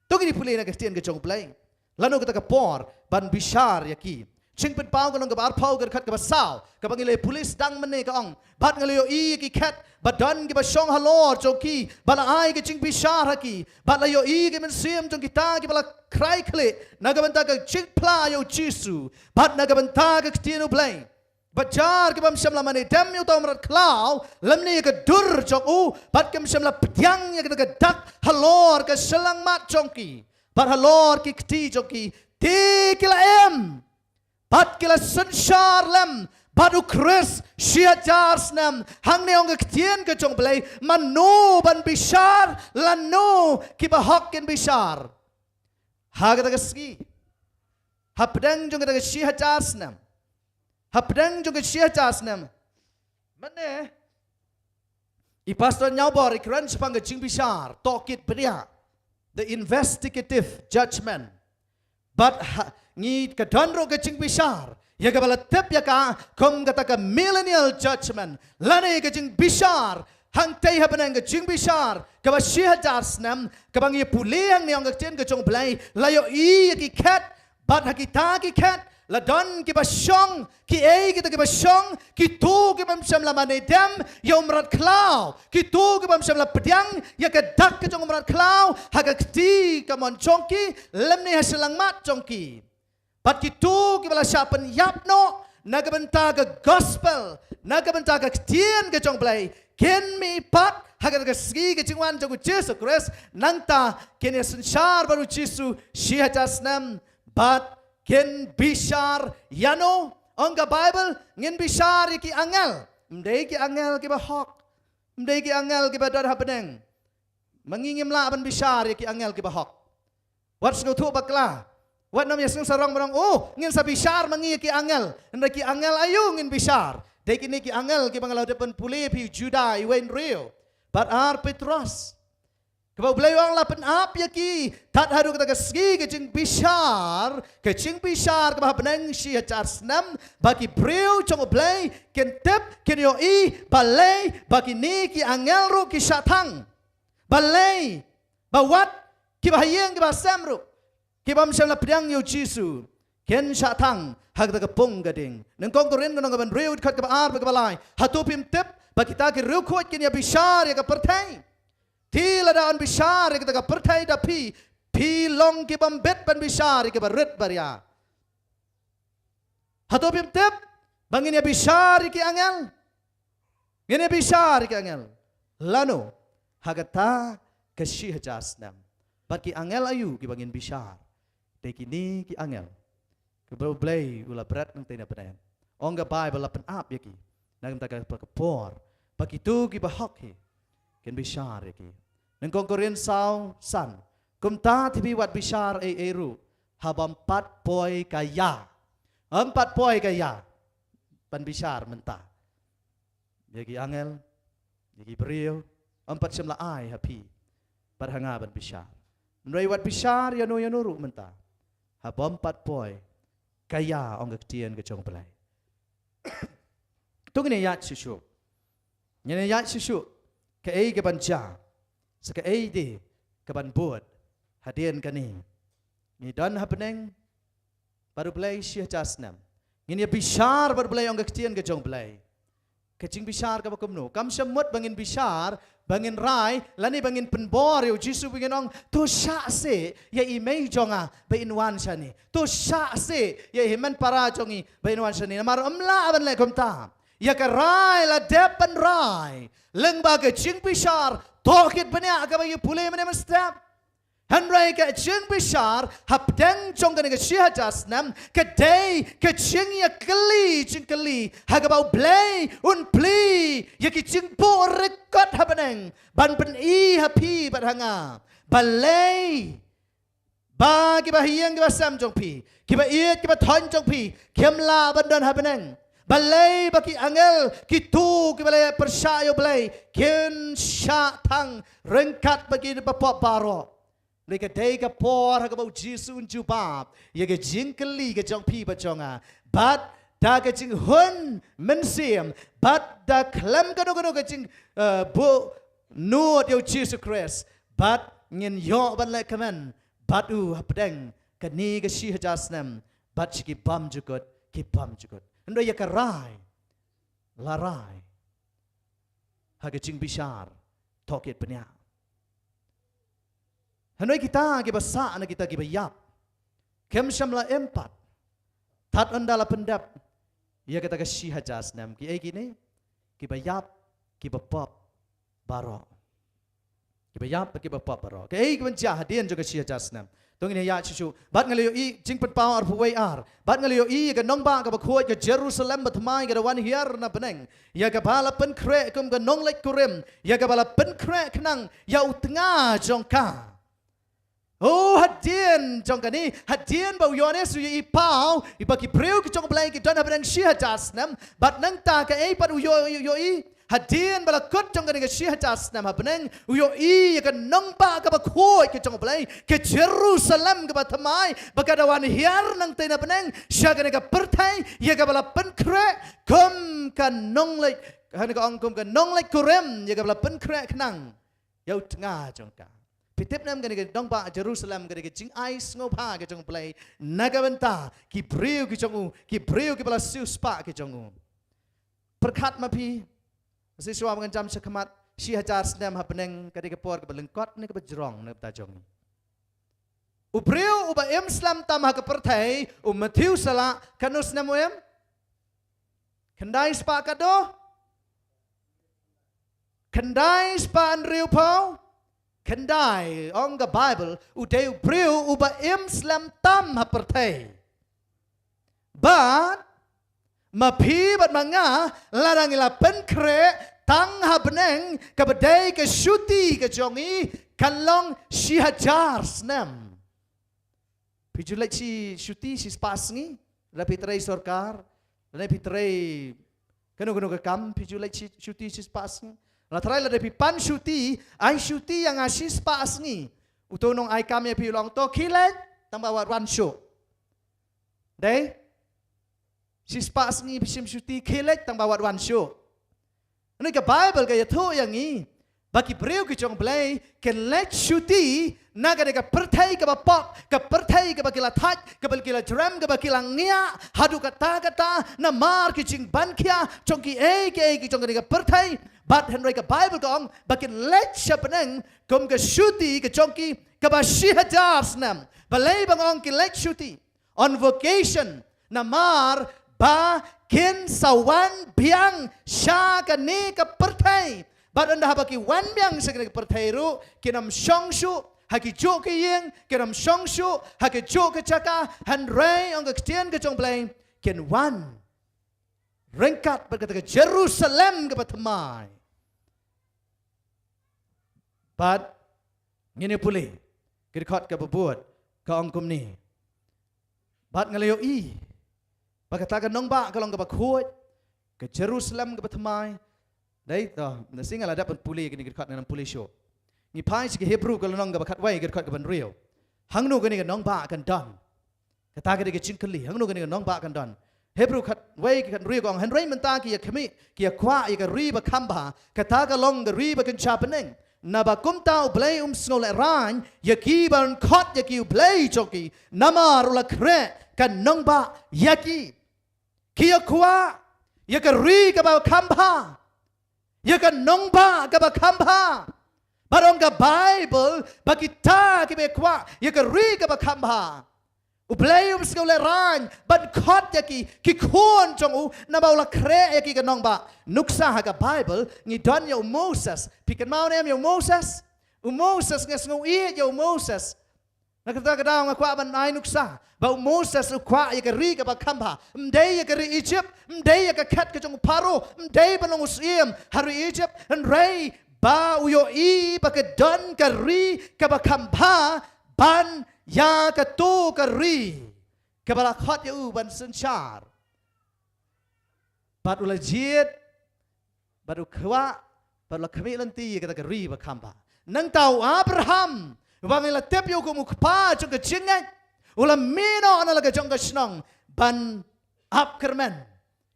Togi ni pulih nak Kristian ke jong play. Lalu kita ke por ban bishar yaki. Cing pen pau kalong ke bar pau ke kat ke basau. Ke bangile polis dang mene ke ong. Bat ngalio i ki kat badan ke basong halor joki. Bala ai ke cing bishar haki. Bat layo i ke mensiam jong kita ke bala krai kle. Naga benta ke cing pla yo jisu. Bat naga benta ke Kristian play. Bajar ke bam syamla mane dem yo tau merat klau lemni ke dur jok bat ke syamla pediang ya ke dak halor ke selang mat jongki bat halor ki kti jongki ti kila em bat kila sunshar lem badu kris syiajar snam hang ne ong ktien ke jong belai manu ban bishar lanu ki bahok ken bishar ha ke ski ha pedang jong ke syiajar snam Hapdang juga syiajas nam. Mana? I pastor nyabor ikran sepang ke jing bishar tokit beria. The investigative judgment. But ni ke donro ke jing bishar. Ya ke bala tip ya ka kom kata ke millennial judgment. Lani ke jing bishar. Hang tei hapdang ke jing bishar. Ke ba syiajas nam. Ke bang ye puliang ni ong ke jen ke jong belai. Layo i ki kat. But hakita ki kat. La don ki basyong ki kita ki basyong ki tu ki bam syam la manedam ya umrat klau ki tu ki bam syam la pediang ya ke dak ke jong umrat klau ha ka kti ka mon chongki lemni haselang mat chongki pat ki tu ki bala syapen yapno naga benta ke gospel naga benta ke ktien ke jong blai ken mi pat ha ka ski ke jingwan jong Jesus Christ nangta ken sensyar baru Jesu syihajasnam bat Ken bishar yano angga Bible ngin bishar ki angel mdei ki angel ki bahok mdei ki angel ki badar habeneng mangingim la ban bishar ki angel ki bahok wat sno thu bakla wat nam yasung sarong barang ngin sa bishar mangi ki angel ndai ki angel ayu ngin bishar dei ki ni ki angel ki bangala depan puli pi juda I wen real but ar Petros Kebau belayang lapan ap yaki tat haru kata keski kecing bishar kebah benang syi ajar senam bagi breu cong belay kentep kenyo I balay bagi ni ki angel ru ki syatang balay bawat ki bahayeng ki basamru ki bam syam la pedang yo Jisu ken syatang hak kata kepung gading nengkong koren nong ban breu kat kebah ar bagi balay hatu pim tep bagi ta ki reu kuat ken ya bishar ya ka pertai Tila daan bishar kita ka pertai dapi pi long ki bambet ban bishar ki baret baria hato pim tep bangin ya bishar ki angel ngene bishar ki angel lano hagata ke syihjasnam bat ki angel ayu ki bangin bishar de kini ki angel ke blay ula berat nang tena penan onga Bible lapan ap yaki nang ta ka por bakitu ki bahok ken bishar ki nang Korin sao san kumta tibi wat bishar eru habam 4 poi kaya 4 poi kaya pan bishar menta yagi angel yagi brio 4 semla ai happy par hanga ban bishar nrai wat bishar yano ru menta habam 4 poi kaya ong ktien ke chong pelai tungni yat susu nyene yat susu ke ei ke banja saka ei de ke ban buat hadian kani ni dan happening baru belai syih jasnam ngin ya bishar baru belai ong ktien ke jong belai kecing bishar ka bakumno kam semut bangin bishar bangin rai lani bangin penbor yo Jisu bangin ong to sya se ya imei jonga ba inwan shani to sya se ya himan para jongi ba inwan shani mar amla ban le komta ya ke rai la depan rai lengba ke jing bishar tokit banyak ke bagi pulih mana mestap Henry ke jing bishar hapdeng jong ke syah jasnam ke day ke jing ya keli hagabau blay un pli ya ki jing po rekod habaneng ban pen I happy badhanga balay ba ki ba hiang ki ba sam jong pi ki ba iet ki ba thon jong pi kem la ban don habaneng balay baki angel kitu ki balay persyayo balay ken sya thang rengkat bagi bapop baro leka day ka por ha ka bau jisu unju bab ye ke jingkeli ke jong pi ba jonga bat da ke jing hun mensim bat da klem ka no ke jing bu no yo Jesus Christ bat ngin yo ban le kamen bat u hapdeng ka ni ke shi jasnam bat ki bam jugot ando ya ka rai la rai ha ke jing bishar tokit penya Hanoi kita basa na kita bayap. Kem syamla empat. Tat andala pendap. Ia kata kasih hajas nam. Ki gini. Bayap, bapap baro. Bayap, bapap baro. Ki kemencah hadian juga kasih hajas nam. Tong ini ya cucu. Bat ngaliyo I jing penpau ar puway ar. Bat ngaliyo I ke nongba ke bakuat ke Jerusalem batmai ke dawan hiar na beneng. Ya ke bala penkre kum ke nonglek kurim. Ya ke bala penkre kenang ya utengah jongka. Oh hadian jong kani hadian bau Yohanes yu ipau ibaki breu ki jong belai ki dona berang syih jasnam bat nang ta ka pat yo I hadian bala kut jong kani ka syih jasnam ha benang yo I ka nong ba ka ba khoi ki jong belai ke Jerusalem ka ba thamai bakadawan hiar nang te na benang sya kani ka pertai ya ka bala penkre kum ka nong lek han ka ong kum ka nong lek kurem ya ka bala penkre knang yo tengah jong ka Pitip nam kani ke dong ba Jerusalem kani ke jing ais ngopa ke jong play nagabenta ki breu ki bala sius pa ke jong perkat mapi siswa mengancam sekamat si hajar senam hapeneng kani ke por ke belengkot ni ke bejrong ni ta jong ubreu uba Islam tam ha ke pertai Matthew sala kanus namuem kendai spa kado kendai spa andriu pau Kendai on the Bible udeu breu uba Islam tam hapertai. But mapi bat manga larang ila penkre tang habneng kabadai ke syuti ke jongi kalong si hajar snam. Pijulek si syuti si spasngi rapi trai sorkar rapi trai kanu ke kam pijulek si syuti si spasngi. La try la depi pan syuti, ai syuti yang asis pas ni. Utonong ai kami pi long to kilen tambah wan show. Dai. Sis pas ni bisim syuti kilen tambah wan show. Ini ke Bible ke yato yang ni. Bagi breu ke jong blai ke let syuti naga de ke pertai ke bapok ke pertai ke bakila thaj ke bakila drum ke bakila ngia hadu kata na mar ke jing ban kia jong ki ke jong ke pertai But Henry ke Bible kong bakin let siapaneng kum ke syuti ke jongki ke bashi hajar senam. Balai bangong ki let syuti on vocation namar ba kin sawan biang sya ke ni ke pertai. But anda baki wan biang sa ke pertai ru kinam syongshu haki jo ke yeng kinam syongshu haki jo ke caka Henry ong ke ketian ke jong balai kin wan rengkat berkata ke Jerusalem ke batamai. But ngene pulih kirkot ke bebuat ke ongkum ni. But ngalayo I bakatakan nong ba kalong ke bakhuat ke Jerusalem ke batamai. Dai to nasingal ada pulih kini kirkot nan pulih show. Ni pai ke Hebrew kalau nong ke bakat wai kirkot ke banrio. Hangnu kini ke nong ba akan don. Kata ke jingkeli hangnu kini ke nong ba akan don. Hebrew kat wai kan rio kong Henry menta ki ya kemi ki ya kwa ya riba kamba kata ke long ke riba kan chapeneng. Nabakum tau blay snole ran yaki ban khot yaki blay choki namar ula kre kan nongba yaki kia kwa yaka ri ka ba kamba yaka nongba ka ba kamba barong ka Bible bakita ki be kwa yaka ri ka ba kamba Ublay sengau le ran ban khot yaki ki khon chong u na ba la kre yaki ka nong ba nuksa ha ka Bible ngi don yo Moses pikan mau nem yo Moses Moses ngas ngau i yo Moses na ka daw nga kwa ban ai nuksa ba Moses u kwa yaka ri ka ba kamba mdei yaka ri Egypt mdei yaka khat ka chong paro mdei ban usiem haru Egypt and ray ba u yo i ba ka don ka ri ka ba kamba ban ya ka tu ka ri ka bala khat ya u ban senchar bat ula jit bat u khwa bat la khmi lanti ka ri ba khamba nang tau Abraham wang ila tep yo ko mukpa jong ka jingai ula mino ana la ka jong ka snong ban ap kermen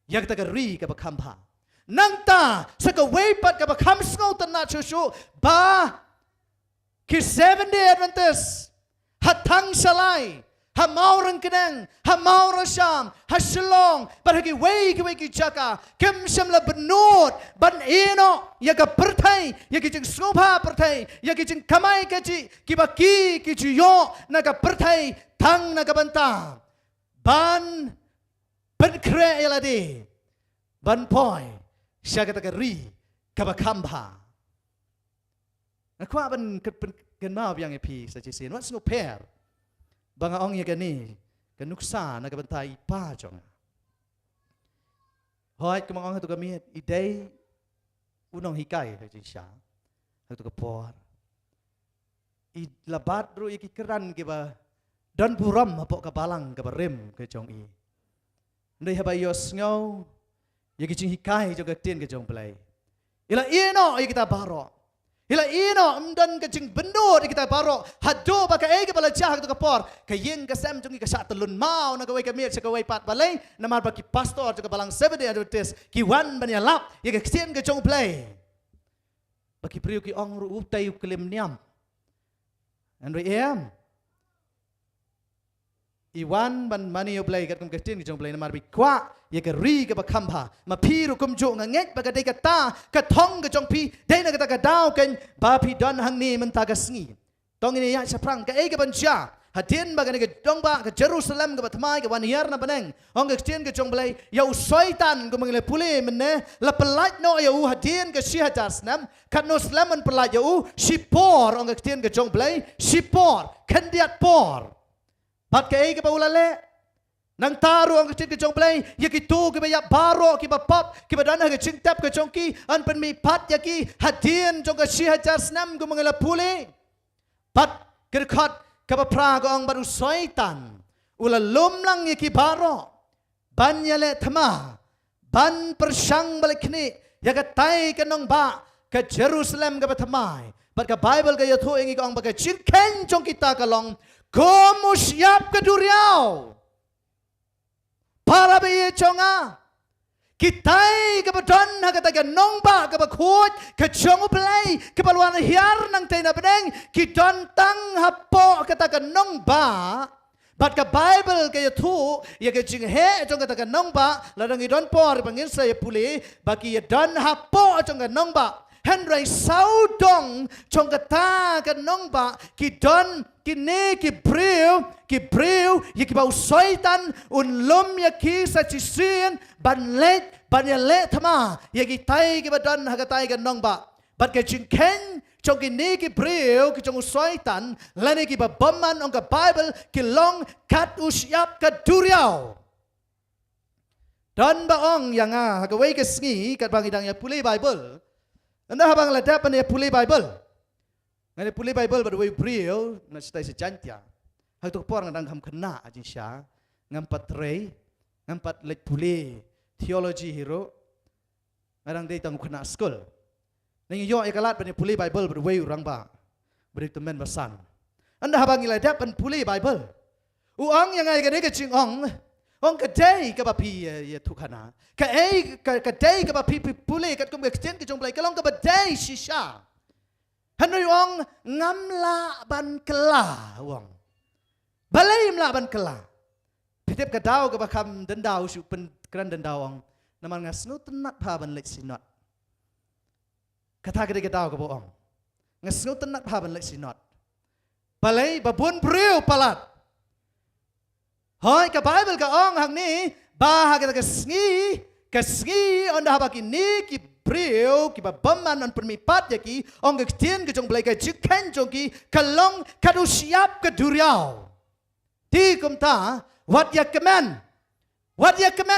ya ka ri ka ba khamba nang ta sa ka wei pat ka ba kham sngo tan na chu ba ki 7-day Adventist hatang salai, hamaurang kenang, hamaurang sham, hasilong, barhagi wei ki jaka, kem sham la benut, ban ino, ya ka pertai, ya ki jeng sopa pertai, ya ki jeng kamai kaji, ki baki ki juyo, na ka pertai, tang na ka banta, ban kre eladi, ban poi, siya ka ri, ka bakamba. Aku ban kenal yang epi saja sih, what's no pair? Banga ong ya gani, kenuksa na kebentai pa jong. Hoy kemang ong tu kami idei unong hikai saja sih, tu kepor. I labat ru iki keran kiba dan buram apa kabalang kiba rem ke jong i. Ndai habai yos ngau, ya kicing hikai jong ketien ke jong pelai. Ila ino kita baro. Hila ino mdan kecing bendor kita baro hado baka ege bala jah tu kapor kayeng kasem jungi kasak telun mau na kawai kami sekawai pat balai namar baki pastor juga balang 7-day Adventist ki wan banya lap ye kesien ke jong play baki priu ki ong ru utai uklim niam and em Iwan ban mani yo play kat kum kesien ki jong play namar bi kwa ye ke ri ke bakamba ma piru kum jo ngek baga de kata ka thong ke jong pi de na kata ka daw ken ba pi don hang ni men ta ka sngi tong ini ya saprang ke e ke banja hadin baga ne ke dong ba ke Jerusalem ke batmai ke wan yar na baneng ong ke kesien ke jong play ya soitan ku mengle pule men ne la pelat no ya u hadin ke si hajas nam kat no slaman pelat ya u sipor ong ke kesien ke jong play sipor kendiat por pat ke e ke baulale nang taru ang kecil ke jong play ya kitu ke baya baro ke bapap ke badana ke cingtap ke jongki an pen mi pat ya ki hadin jong ke si hajar snam ku mengela pule pat ke khat ke bapra ko ang baru soitan ula lumlang ya ki baro ban ya le thama ban persang balik ni ya ke tai ke nong ba ke Jerusalem ke bathamai pat ke Bible ke ya thu ingi ko ang ba ke cingken jong kita kalong komu siap ke duriau para bayi conga kitai ke badon ha kata ke nongba ke bakut ke jongu play ke baluan hiar nang tena beneng ki don tang hapo kata ke nongba bat ke Bible ke tu ya ke jing he jong kata ke nongba ladang idon por bangin saya puli bagi ya don hapo jong ke nongba Henry saudong jong kata ke nongba ki don kini ki breu ye ki bau soitan un lom ye ki sa chisin ban ya let thama ye ki tai ki badan ha ka tai ka nong ba bat ke jing ken chong kini ki breu ki chong soitan lani ki ba bomman ong ka Bible ki long kat usyap ka duriau dan ba ong yang ha ka wei ke sngi kat bang idang ya pulih Bible anda habang ladap ya pulih Bible ngani pulih Bible berdua breu na stai sejantia hak tu por ngadang kam kena ajin sya ngampat rei ngampat let pulih theology hero ngadang dei tang kena school ning yo ekalat pen pulih Bible berdua urang ba beri temen basan anda habang ladap pen pulih Bible uang yang ai gade ke jing ong kedai ke bapi ya tukana ke ai kedai ke bapi pulih kat kum ke sten ke jong play kalong ke badai shisha Henry Wong ngamla ban kela wong. Balai mla ban kela. Pitip kadau ke bakam dendau su pen kran dendau wong. Naman ngasnu tenat pa ban lek sinot. Kata ke kadau ke boong. Ngasnu tenat pa ban lek sinot. Balai babun breu palat. Hoi ka Bible ka ong hang ni bah kita kesngi onda haba kini ki breu ki babaman on permipat ya ki ong ketien ke jong belai ka jikan jong ki kalong kadu siap ke duriau. Di kumta what ya kemen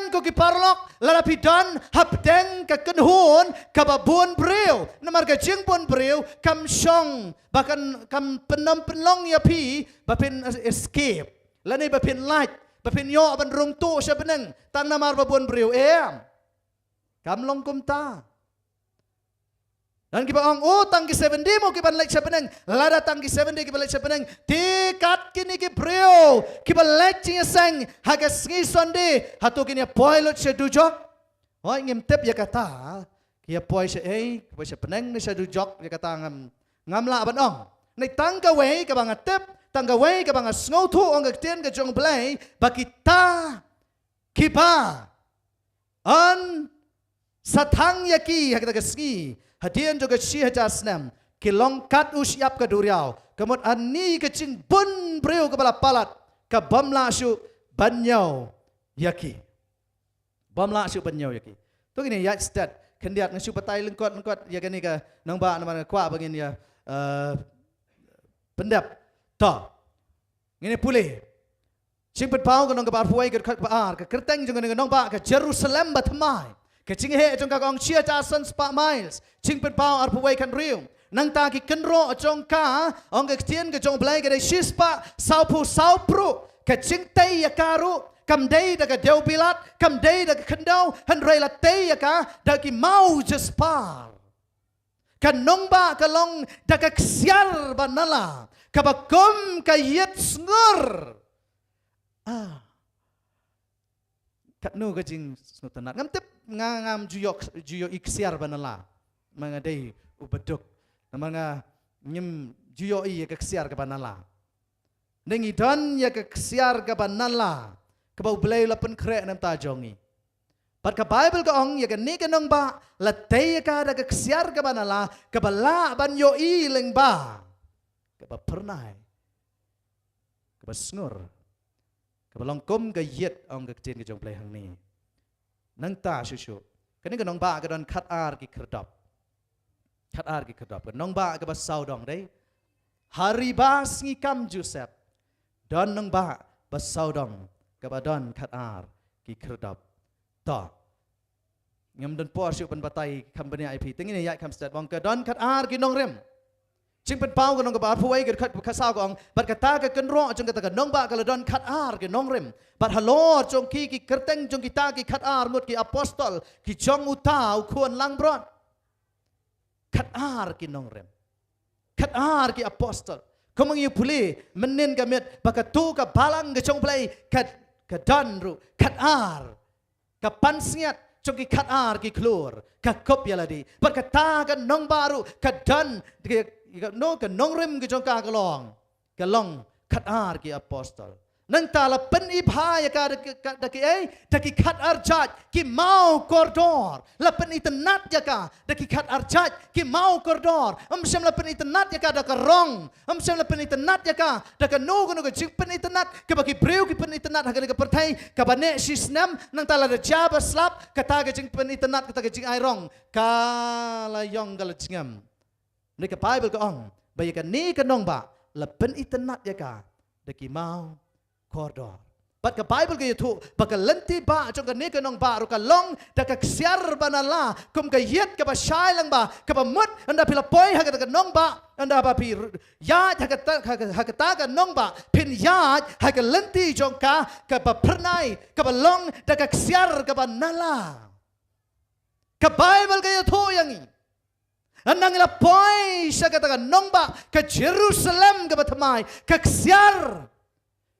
ko ki parlok lalapi dan hapdeng ke kenhun ke babun breu namar ke jing pun breu kam syong bahkan kam penong ya pi bapin escape lani bapin light bapin yo ban rung tu sya beneng tan namar babun breu kam long kumta dan kita orang tangki 7 day mo kita lek sebeneng lada tangki 7 day kita lek sebeneng tikat kini kita brio kita lek cing seng haga sengi sonde hatu kini pilot sedujok oh ngem tep ya kata kia poi se poi sebeneng ni sedujok ya kata ngam la ban ong ni tangka wei ka bang tep tangka wei ka bang sngo tu ong ketien ke jong blai bakita kipa an satang yaki hakita keski hadian juga si hajasnam kilong kat usiap ke duriau kemud ani kecing bun breu kepala palat ke bamla su banyau yaki bamla su banyau yaki tu gini ya stat kendiat ngasu patai lengkot ya gani ke nang ba nama kwa bagin ya pendap to ngini pulih sing pau ke nang ke parfuai ke paar ke kerteng jeung nang ba ke Jerusalem batmai kecing he jong ka ong chia jason spa miles ching pet pau arpu wei kan riu nang ta ki kenro jong ka ong ke tien ke jong blai ke de shispa saupu saupru kecing tei ya karu kam dei da ka deu bilat kam dei da ka kendau han rei la tei ya ka da ki mau jespar kan nong ba ka long da ka ksiar banala ka ba kom ka yet sngur kat nu kecing snutanat ngam tep ngam juyok iksiar banala mangadai ubeduk namanga nyem juyo i ke ksiar ke banala nengi don ya ke ksiar ke banala ke bau belai lapen krek nam ta jongi pat ke bible ke ong ya ke ni ke nong ba la tei ka da ke ksiar ke banala ke bala ban yo i leng ba ke ba pernai ke ba sngur kebalong kum ke yet ong ke tin ke jong play hang ni nang ta susu kani ke nong ba ke don khat ar ki kherdap ke nong ba ke ba saudong dei hari ba sngi kam joseph don nong ba saudong ke ba don khat ar ki kherdap ta ngam don por su pan batai company ip tingini ya kam stat bong ke don khat ar ki nong rem ching pen pau ke nong ba puai ke khat khasau ko ong bat kata ke kenro jong kata ke nong ba ke don khat ar ke nong rem bat halor jong ki kerteng jong kita ki khat ar mut ki apostol ki jong utau kuan lang bron khat ar ki nong rem khat ar ki apostol komang yu puli menin ka met bakatu ka balang ke jong play ka don ru khat ar ka pansngiat jong ki khat ar ki klur ka kop yaladi bat kata ke nong baru ka don no ke nong rem ke jong ka kalong khat ar ki apostol nang tala pen ibha ya ka da ki khat ar jat ki mau kordor la pen itnat ya ka da ki khat ar jat ki mau kordor sem la pen itnat ya ka da ka rong sem la pen itnat ya ka da ka no ke jing pen itnat ke baki breu ki pen itnat ha ka pertai ka bane sisnam nang tala da jaba slap kata ke jing pen itnat kata ke jing ai rong ka la yong ka la jingam ni ke bible ke ong ba ya ka ni ke nong ba la pen itnat ya ka da ki mau kordor bat ke bible ke tu bakal lenti ba jong ke ni ke nong ba ru ka long da ka ksiar banala kum ke yet ke ba shai lang ba ke ba mut anda pila poi ha ke nong ba anda ba pi ya ha ke ta ke nong ba pin ya ha ke lenti jong ka ke ba pernai ke ba long da ka ksiar ke ba nala ke bible ke tu yang ni anang ila poi sa kata nong ba ke Jerusalem ke ba thamai ke ksiar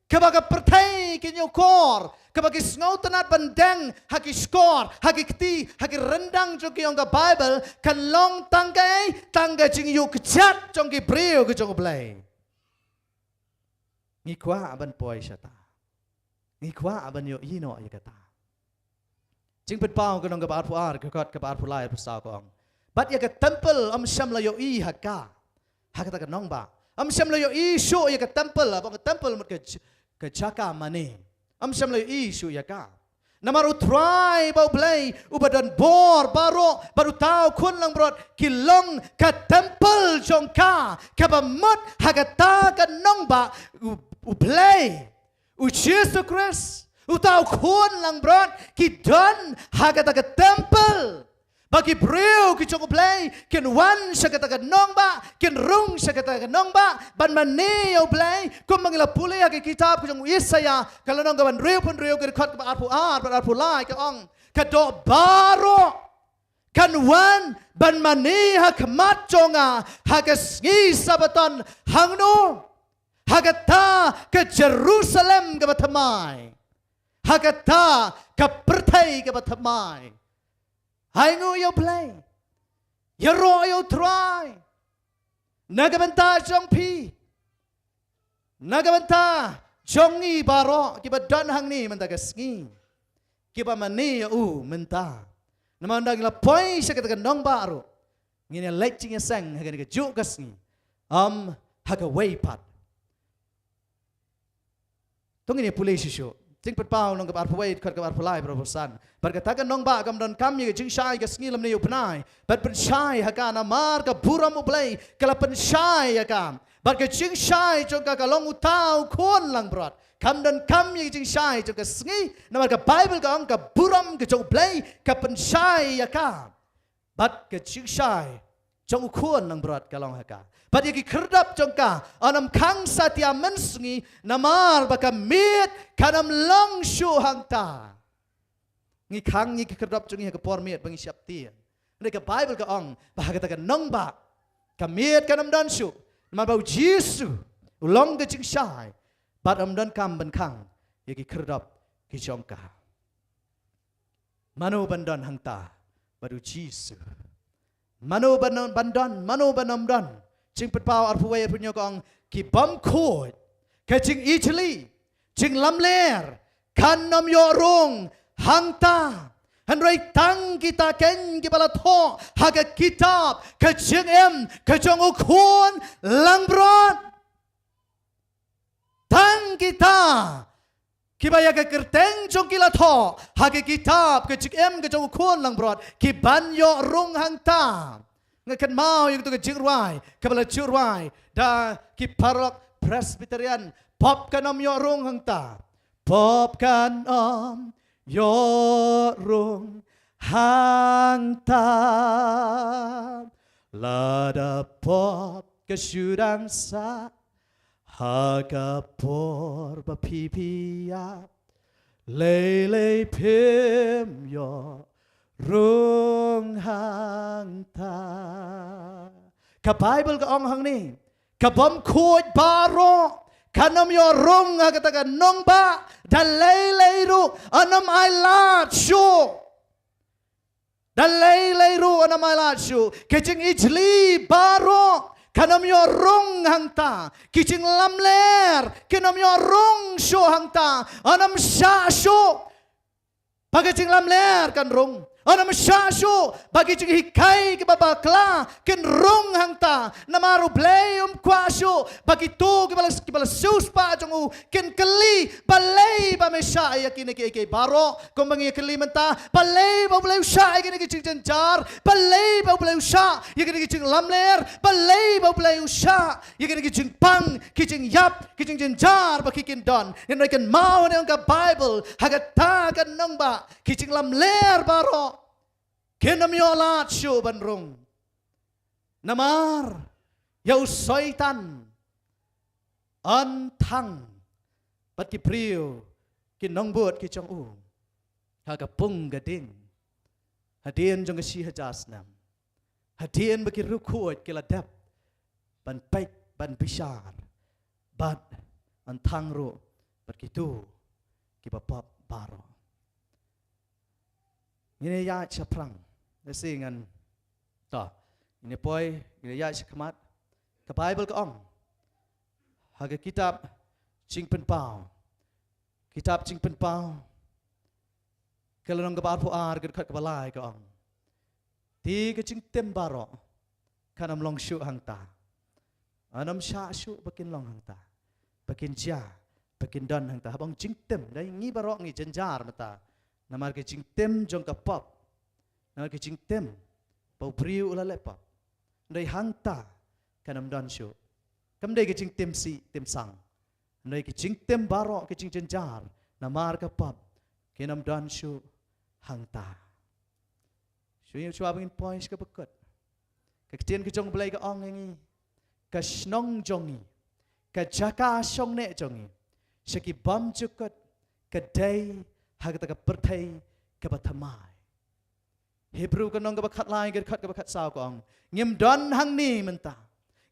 kebaga pertai kinyokor kebagi snautanat bandeng haki skor haki kti haki rendang joki ongga bible kan long tangga jing yu kejat jongki breu ke jong blai ngikwa aban poi sata ngikwa aban yo ino ya kata jing pet pau ke ongga bar puar ke kot ke bar pulai pasau ko ong bat ya ke temple am syam la yo i haka hakata ke nong ba am syam la yo i sho ya ke temple abang ke temple mut ke jaka mane syam le isu ya ka namar utrai bau blai ubadan bor baro baru tahu kun lang brot kilong ka temple jongka ka bamot hagata ka nong ba u blai u Jesus Christ u tahu kun lang brot ki don hagata ka temple bagi breu ki chong blai ken wan sa kata ka nong ba ken rung sa kata ka nong ba ban mani o blai kum mangila puli ha kitab ki chong Yesaya kalau nong ban reu pun reu ki khot ba arpu lai ka ong ka do baro kan wan ban mani ha kmat chonga ha ka ngi sabaton hangno ha ta ke Jerusalem ka bathamai ha ta ka perthai ka bathamai hai ngu yo play yo ro yo try nagabanta jong pi nagabanta jong ni baro kiba dan hang ni menta kasngi kiba mani u menta namanda gila poi sa kata nong baro ngini lecing sang haga ga juk kasngi haga way pat tong ini pulai sisyo ting patpau nong kabar pawai kat kabar pulai proposan berkatakan nong ba kam don kam ye jing shai ka sngilam ne upnai bat pen shai hakana mar ka buram ublai kala pen shai yakam bat ka jing shai jong ka long utau kon lang brat kam don kam ye jing shai jong ka sngi namar ka bible ka ang ka buram ka jong blai ka pen shai yakam bat ka jing shai jong kon lang brat ka long haka bat ye ki kerdap jong ka anam khang satya mensngi namar ba ka mit kanam long shu hang ta ngi khang ngi kerdap jong ye ka por mit bangi siap tien ne ka bible ka ong ba ka ta ka nong ba ka mit kanam dan shu namar ba Jesu ulong ka jing shai bat am dan kam ban khang ye ki kerdap ki jong ka mano bandan hang ta baru Jesu mano banam dan jing patpau arpuway punyo kong ki bam khoi ka jing Italy jing lamler kan nam yo rong hang ta han rai tang kita ken ki bala tho haga kitab ka jing em ka jong ukun lang bron tang kita kibaya ka kerteng jong kila tho haga kitab ka jing em ka jong ukun lang bron ki ban yo rong hang ta ngakan mau yang tu ke jirwai kepala jirwai da ki parok Presbyterian pop kanam yo rong hang ta pop kanam yo rong hang ta lada pop ke syudang sa haga por ba pipia lele pim yo rung hang ta ka Bible ka ong hang ni ka bom khoj baro kanam yo rung ha kata ka nong ba dalai ru anam ai lat shu dalai ru anam ai lat shu kejing ijli baro kanam yo rung hang ta kijing lamler kanam yo rung shu hang ta anam sha shu pagajing lamler kan rung anam syasyo bagi jing hikai ke babakla ken rong hangta namaru bleum kwasyo bagi tu ke balas suspa jongu ken keli balai ba mesha yakine ke baro kombangi keli menta balai ba bleu sha yakine ke jing jar balai ba bleu sha yakine ke jing lamler balai ba bleu sha yakine ke jing pang ke jing yap ke jing jar ba kikin don en kan mau ne ka Bible hagata kan nong ba ke jing lamler baro kenam yo lat shu banrung namar yau soitan antang pat ki priu ki nong buat ki chong u ha ka pung gading hadien jong si hajas nam hadien baki rukuat ki ladap ban paik ban bishar bat antang ru pat ki tu ki bapap baro ini ya chaprang Lesingan ta ini poi ini ya shikmat ka Bible ka ong haga kitab jing pen pau kalau nong ka pu ar ka khat ka balai ka ong ti ka jing tem baro kanam long shu hang ta anam sha shu bakin long hang ta bakin ja Bakin don hang ta habang jingtem dai ngi barok ngi jenjar mata. Namar ke jingtem jong ka pop. Namar ke jingtem bau priu la lepa. Dai hang ta kanam don shu. Kam dai ke jingtem si tem sang. Dai ke jingtem barok ke jing jenjar. Namar ka pop kenam don shu hang ta. Shu yu chua bangin pois ka bekot. Ka ketien ke jong belai ka ong ngi. Ka snong jongi. Ka jaka song ne jongi. Syaki bam cukut kedai hagata ka pertai ka batamai. Hebrew ka nong ka bakat lai ka bakat sao kong. Ngim don hang ni menta.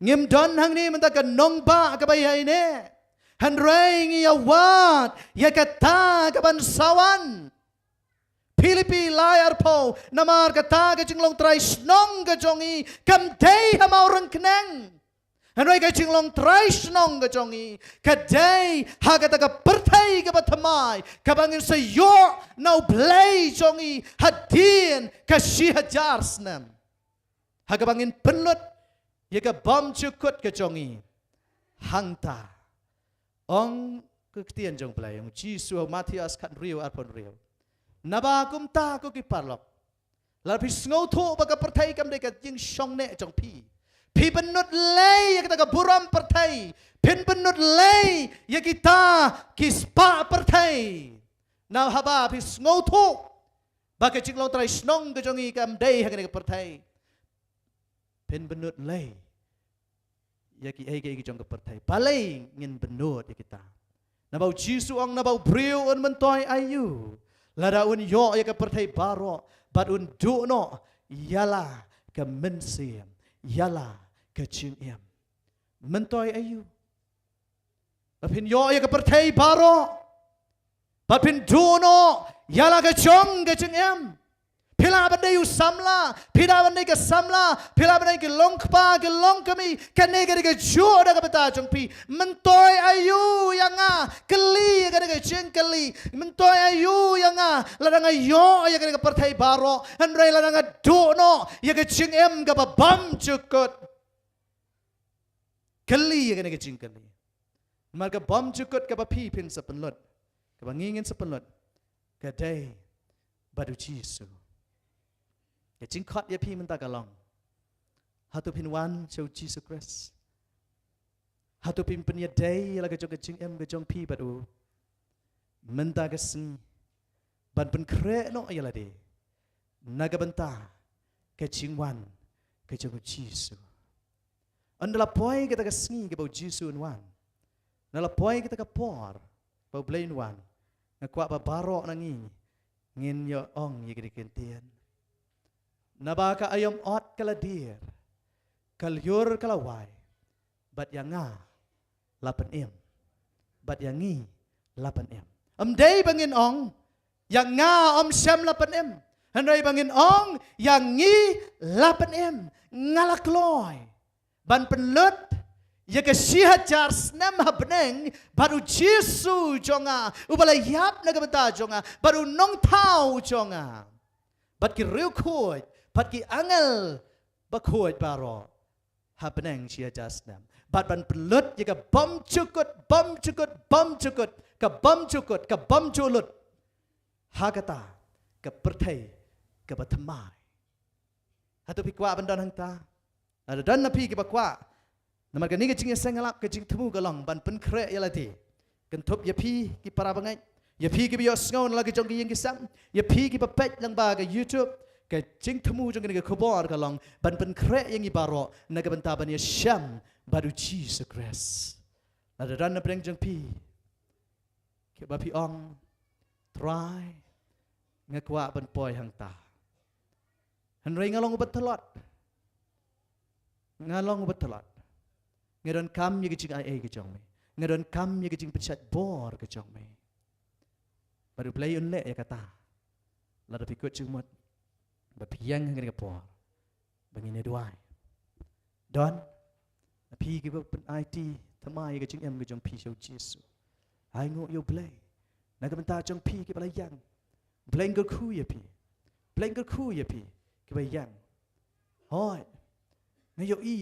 Ngim don hang ni menta ka nong ba ka bayai ne. Han rei ngi ya wat ya kata ka bansawan. Pilipi layar po namar kata ka jinglong trai snong ka jongi kam dei hamau reng keneng. Hanoi ka jinglong trai snong ka jongi kadai hagata ka pertai ka batamai ka bangin sa yo nau play jongi hadin ka shi hajar snam. Haga bangin penlut ya ka bom cukut ka jongi hangta. Ong kektian jong play yung Jisu Matias kan riu arpon riu. Naba kumta ko kiparlok. Lapis ngoto baka pertai kam dekat jing song ne jong pi. Pi benut lei ya kita ka buram pertai. Pin benut lei ya kita kispa pertai. Now haba pis ngoto baka jing long trai snong ke jongi kam dei hagane ka pertai. Pin benut lei ya ki ege jong ka pertai. Palai ngin benut ya kita. Nabau Jisu ang nabau briu on mentoy ayu. Lada un yo ya ka pertai baro bat un du no yala ka mensiam yala ka chingiam mentoy ayu apin yo ya ka pertai baro bat pin du no yala ka chong ka chingiam pila bandai u samla pila bandai ka samla pila bandai ka longpa ka longkami ka nega ka jo da ka beta chong pi mentoy ayu yang a keli ka ka cheng keli mentoy ayu yang a ladang yo ya ka pertai baro handrai ladang do no ya ka ching em ka bam cukut keli ya ka ching keli mar ka bam cukut ka pi pin sa penlut ka bangingin sa penlut ka dai badu Jisu ya jingkot ya pi menta kalong. Hatu pin wan show Jesus Christ. Hatu pin pen ya day la ka jong jing em ka jong pi badu. Menta ka sing ban pen kre no ya la de. Naga benta ka jing wan ka jong Jesus. Andala poi kita ka sing ka bau Jesus wan. Nala poi kita ka por bau blain wan. Ngakwa ba baro nangi ngin yo ong ya kentian. Nabaka ayam ot kaladir kalyur kalawai bat yang nga 8M bat yang ngi 8M day bangin ong yang nga syam 8M handai bangin ong yang ngi 8M ngalakloy ban penlut ya ke sihajar snam habneng baru Jisu jonga ubalayap na kabata jonga baru nong tau jonga bat ki riu kuy pat ki angel bakuat baro hapneng sia jasnam bat ban pelut jika bom cukut ka bom culut hagata ka pertai ka batamai hatu pikwa bandan hangta ada dan napi ki bakwa namar gani ke jing sengalap ke jing temu galong ban pen kre yalati kentup yapi ki para bangai yapi ki bios ngawn lagi jong ki yang kisam yapi ki papet lang ba ke YouTube ke jing temu jong ke kubor kalong ban pen kre yang ibaro naga bentaban ya syam baru Jesus Christ ada dan nabreng jong pi ke bapi ong try ngakwa ban poi hang ta hanrei ngalong ubat telot ngadon kam ye jing ai ke jong me ngadon kam ye jing pechat bor ke jong me baru play un le ya kata lada pikut cumot bapiang hang ke por bangine duai don api ke pen IT thamai ke jing em ke jong pi show Jesus ai ngo yo play naga benta jong pi ke balayang play ke khu ye pi ke bayang hoi ngayo i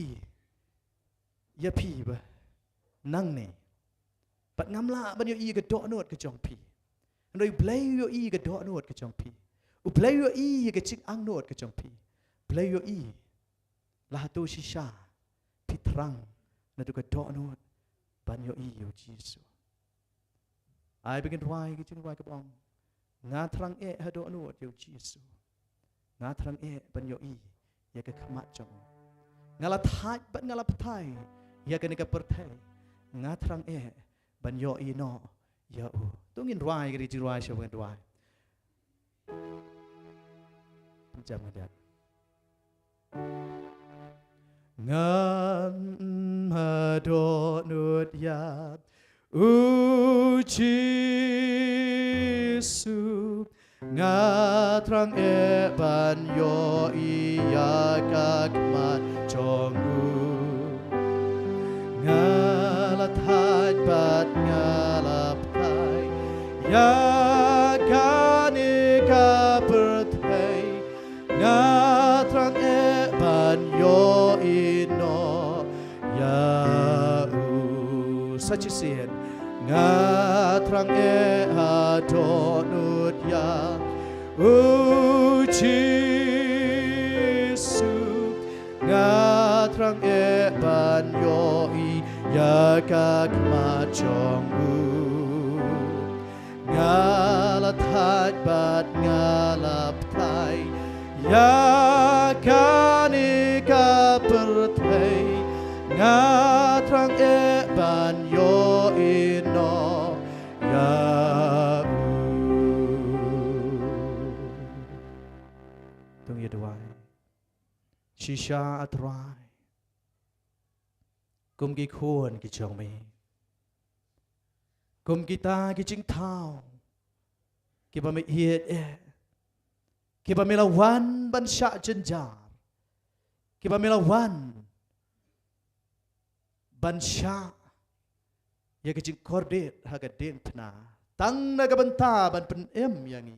ya pi ba nang ne Bat ngamla ban yo I ke dok not ke jong pi. Ndoi blai yo I ke dok not ke jong pi. U blai yo I ke cik ang not ke jong pi. Blai yo I lah tu shisha pi terang na tu ke dok not ban yo I yo Jesu. Ai begin wai ke cing wai ke bong. Nga terang ha dok not yo Jesu. Nga terang ban yo I ya ke khamat jong. Ngala thai ban ngala pathai ya ke ni ke perthai. Nga terang ban yo I no ya u. Tu ngin wai ke di wai sho ngin wai. Jam dia. Ngam hado nut ya u Jesu ngatrang ban yo iya kakmat chongu ngalat hat bat ngalap thai ya kani ka perthai ngatrang ban yo ino ya u such a sin ngatrang adonut ya u Jesu ngatrang ban yo I ya kakmat chongu ngalat hat bat ngalap thai ya kani ka perthai ngatrang ban yo ino ya tung ye dwai shisha atrai kum ki khôn ki chong me kum kita ki ching thao ki ba me hiet ki ba me lawan ban sha jenjar ki ba me lawan ban sha ya ke jing kordet haga den pna tang na ga banta ban pen yangi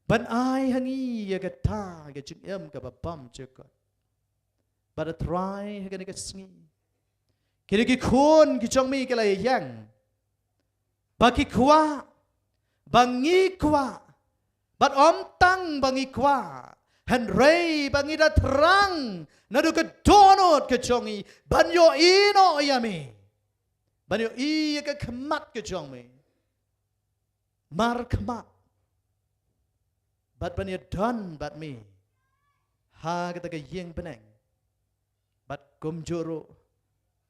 ban ai hangi ya ga ta ga jing ga ba bam cheka but a try haga ni ga sngi kini ki khon ki chong mi ke la yang ba ki kwa bangi kwa bat om tang bangi kwa han rei bangi da terang nadu ke donot ke chongi banyo ino yami banyo I ke khamat ke chongmi mar khamat bat banyo don bat mi ha ke ta ke yeng peneng bat kum joro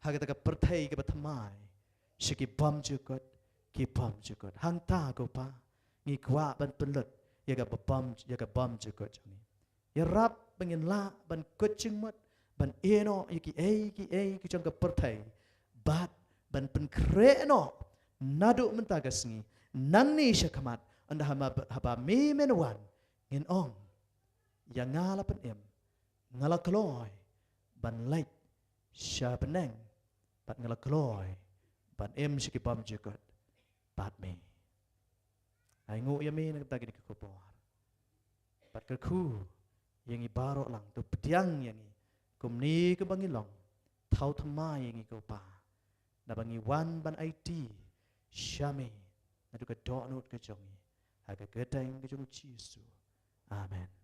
ha ke ta ke perthai ke bathamai shiki bam jukot ki bam jukot hang ta ko pa ngi kwa ban penlut ya ke bam jukot chongi ya rap pengen la ban kucing mat ban eno ki ki chong ke perthai bat ban pen kreno nadu mentagasngi nanni shakamat anda haba mi menwan ngin ong yang ngala pen ngala kloy ban lait sha peneng bat ngala kloy ban shikipam jukot bat me ai ngu yami nak tagi di kopor bat kerku yang ibaro lang tu pediang yang kumni ke bangilong thau thama yang ko pa na bangi wan ban IT shame na du ka do not ke jongi ha ka gedang ke jong Jesu amen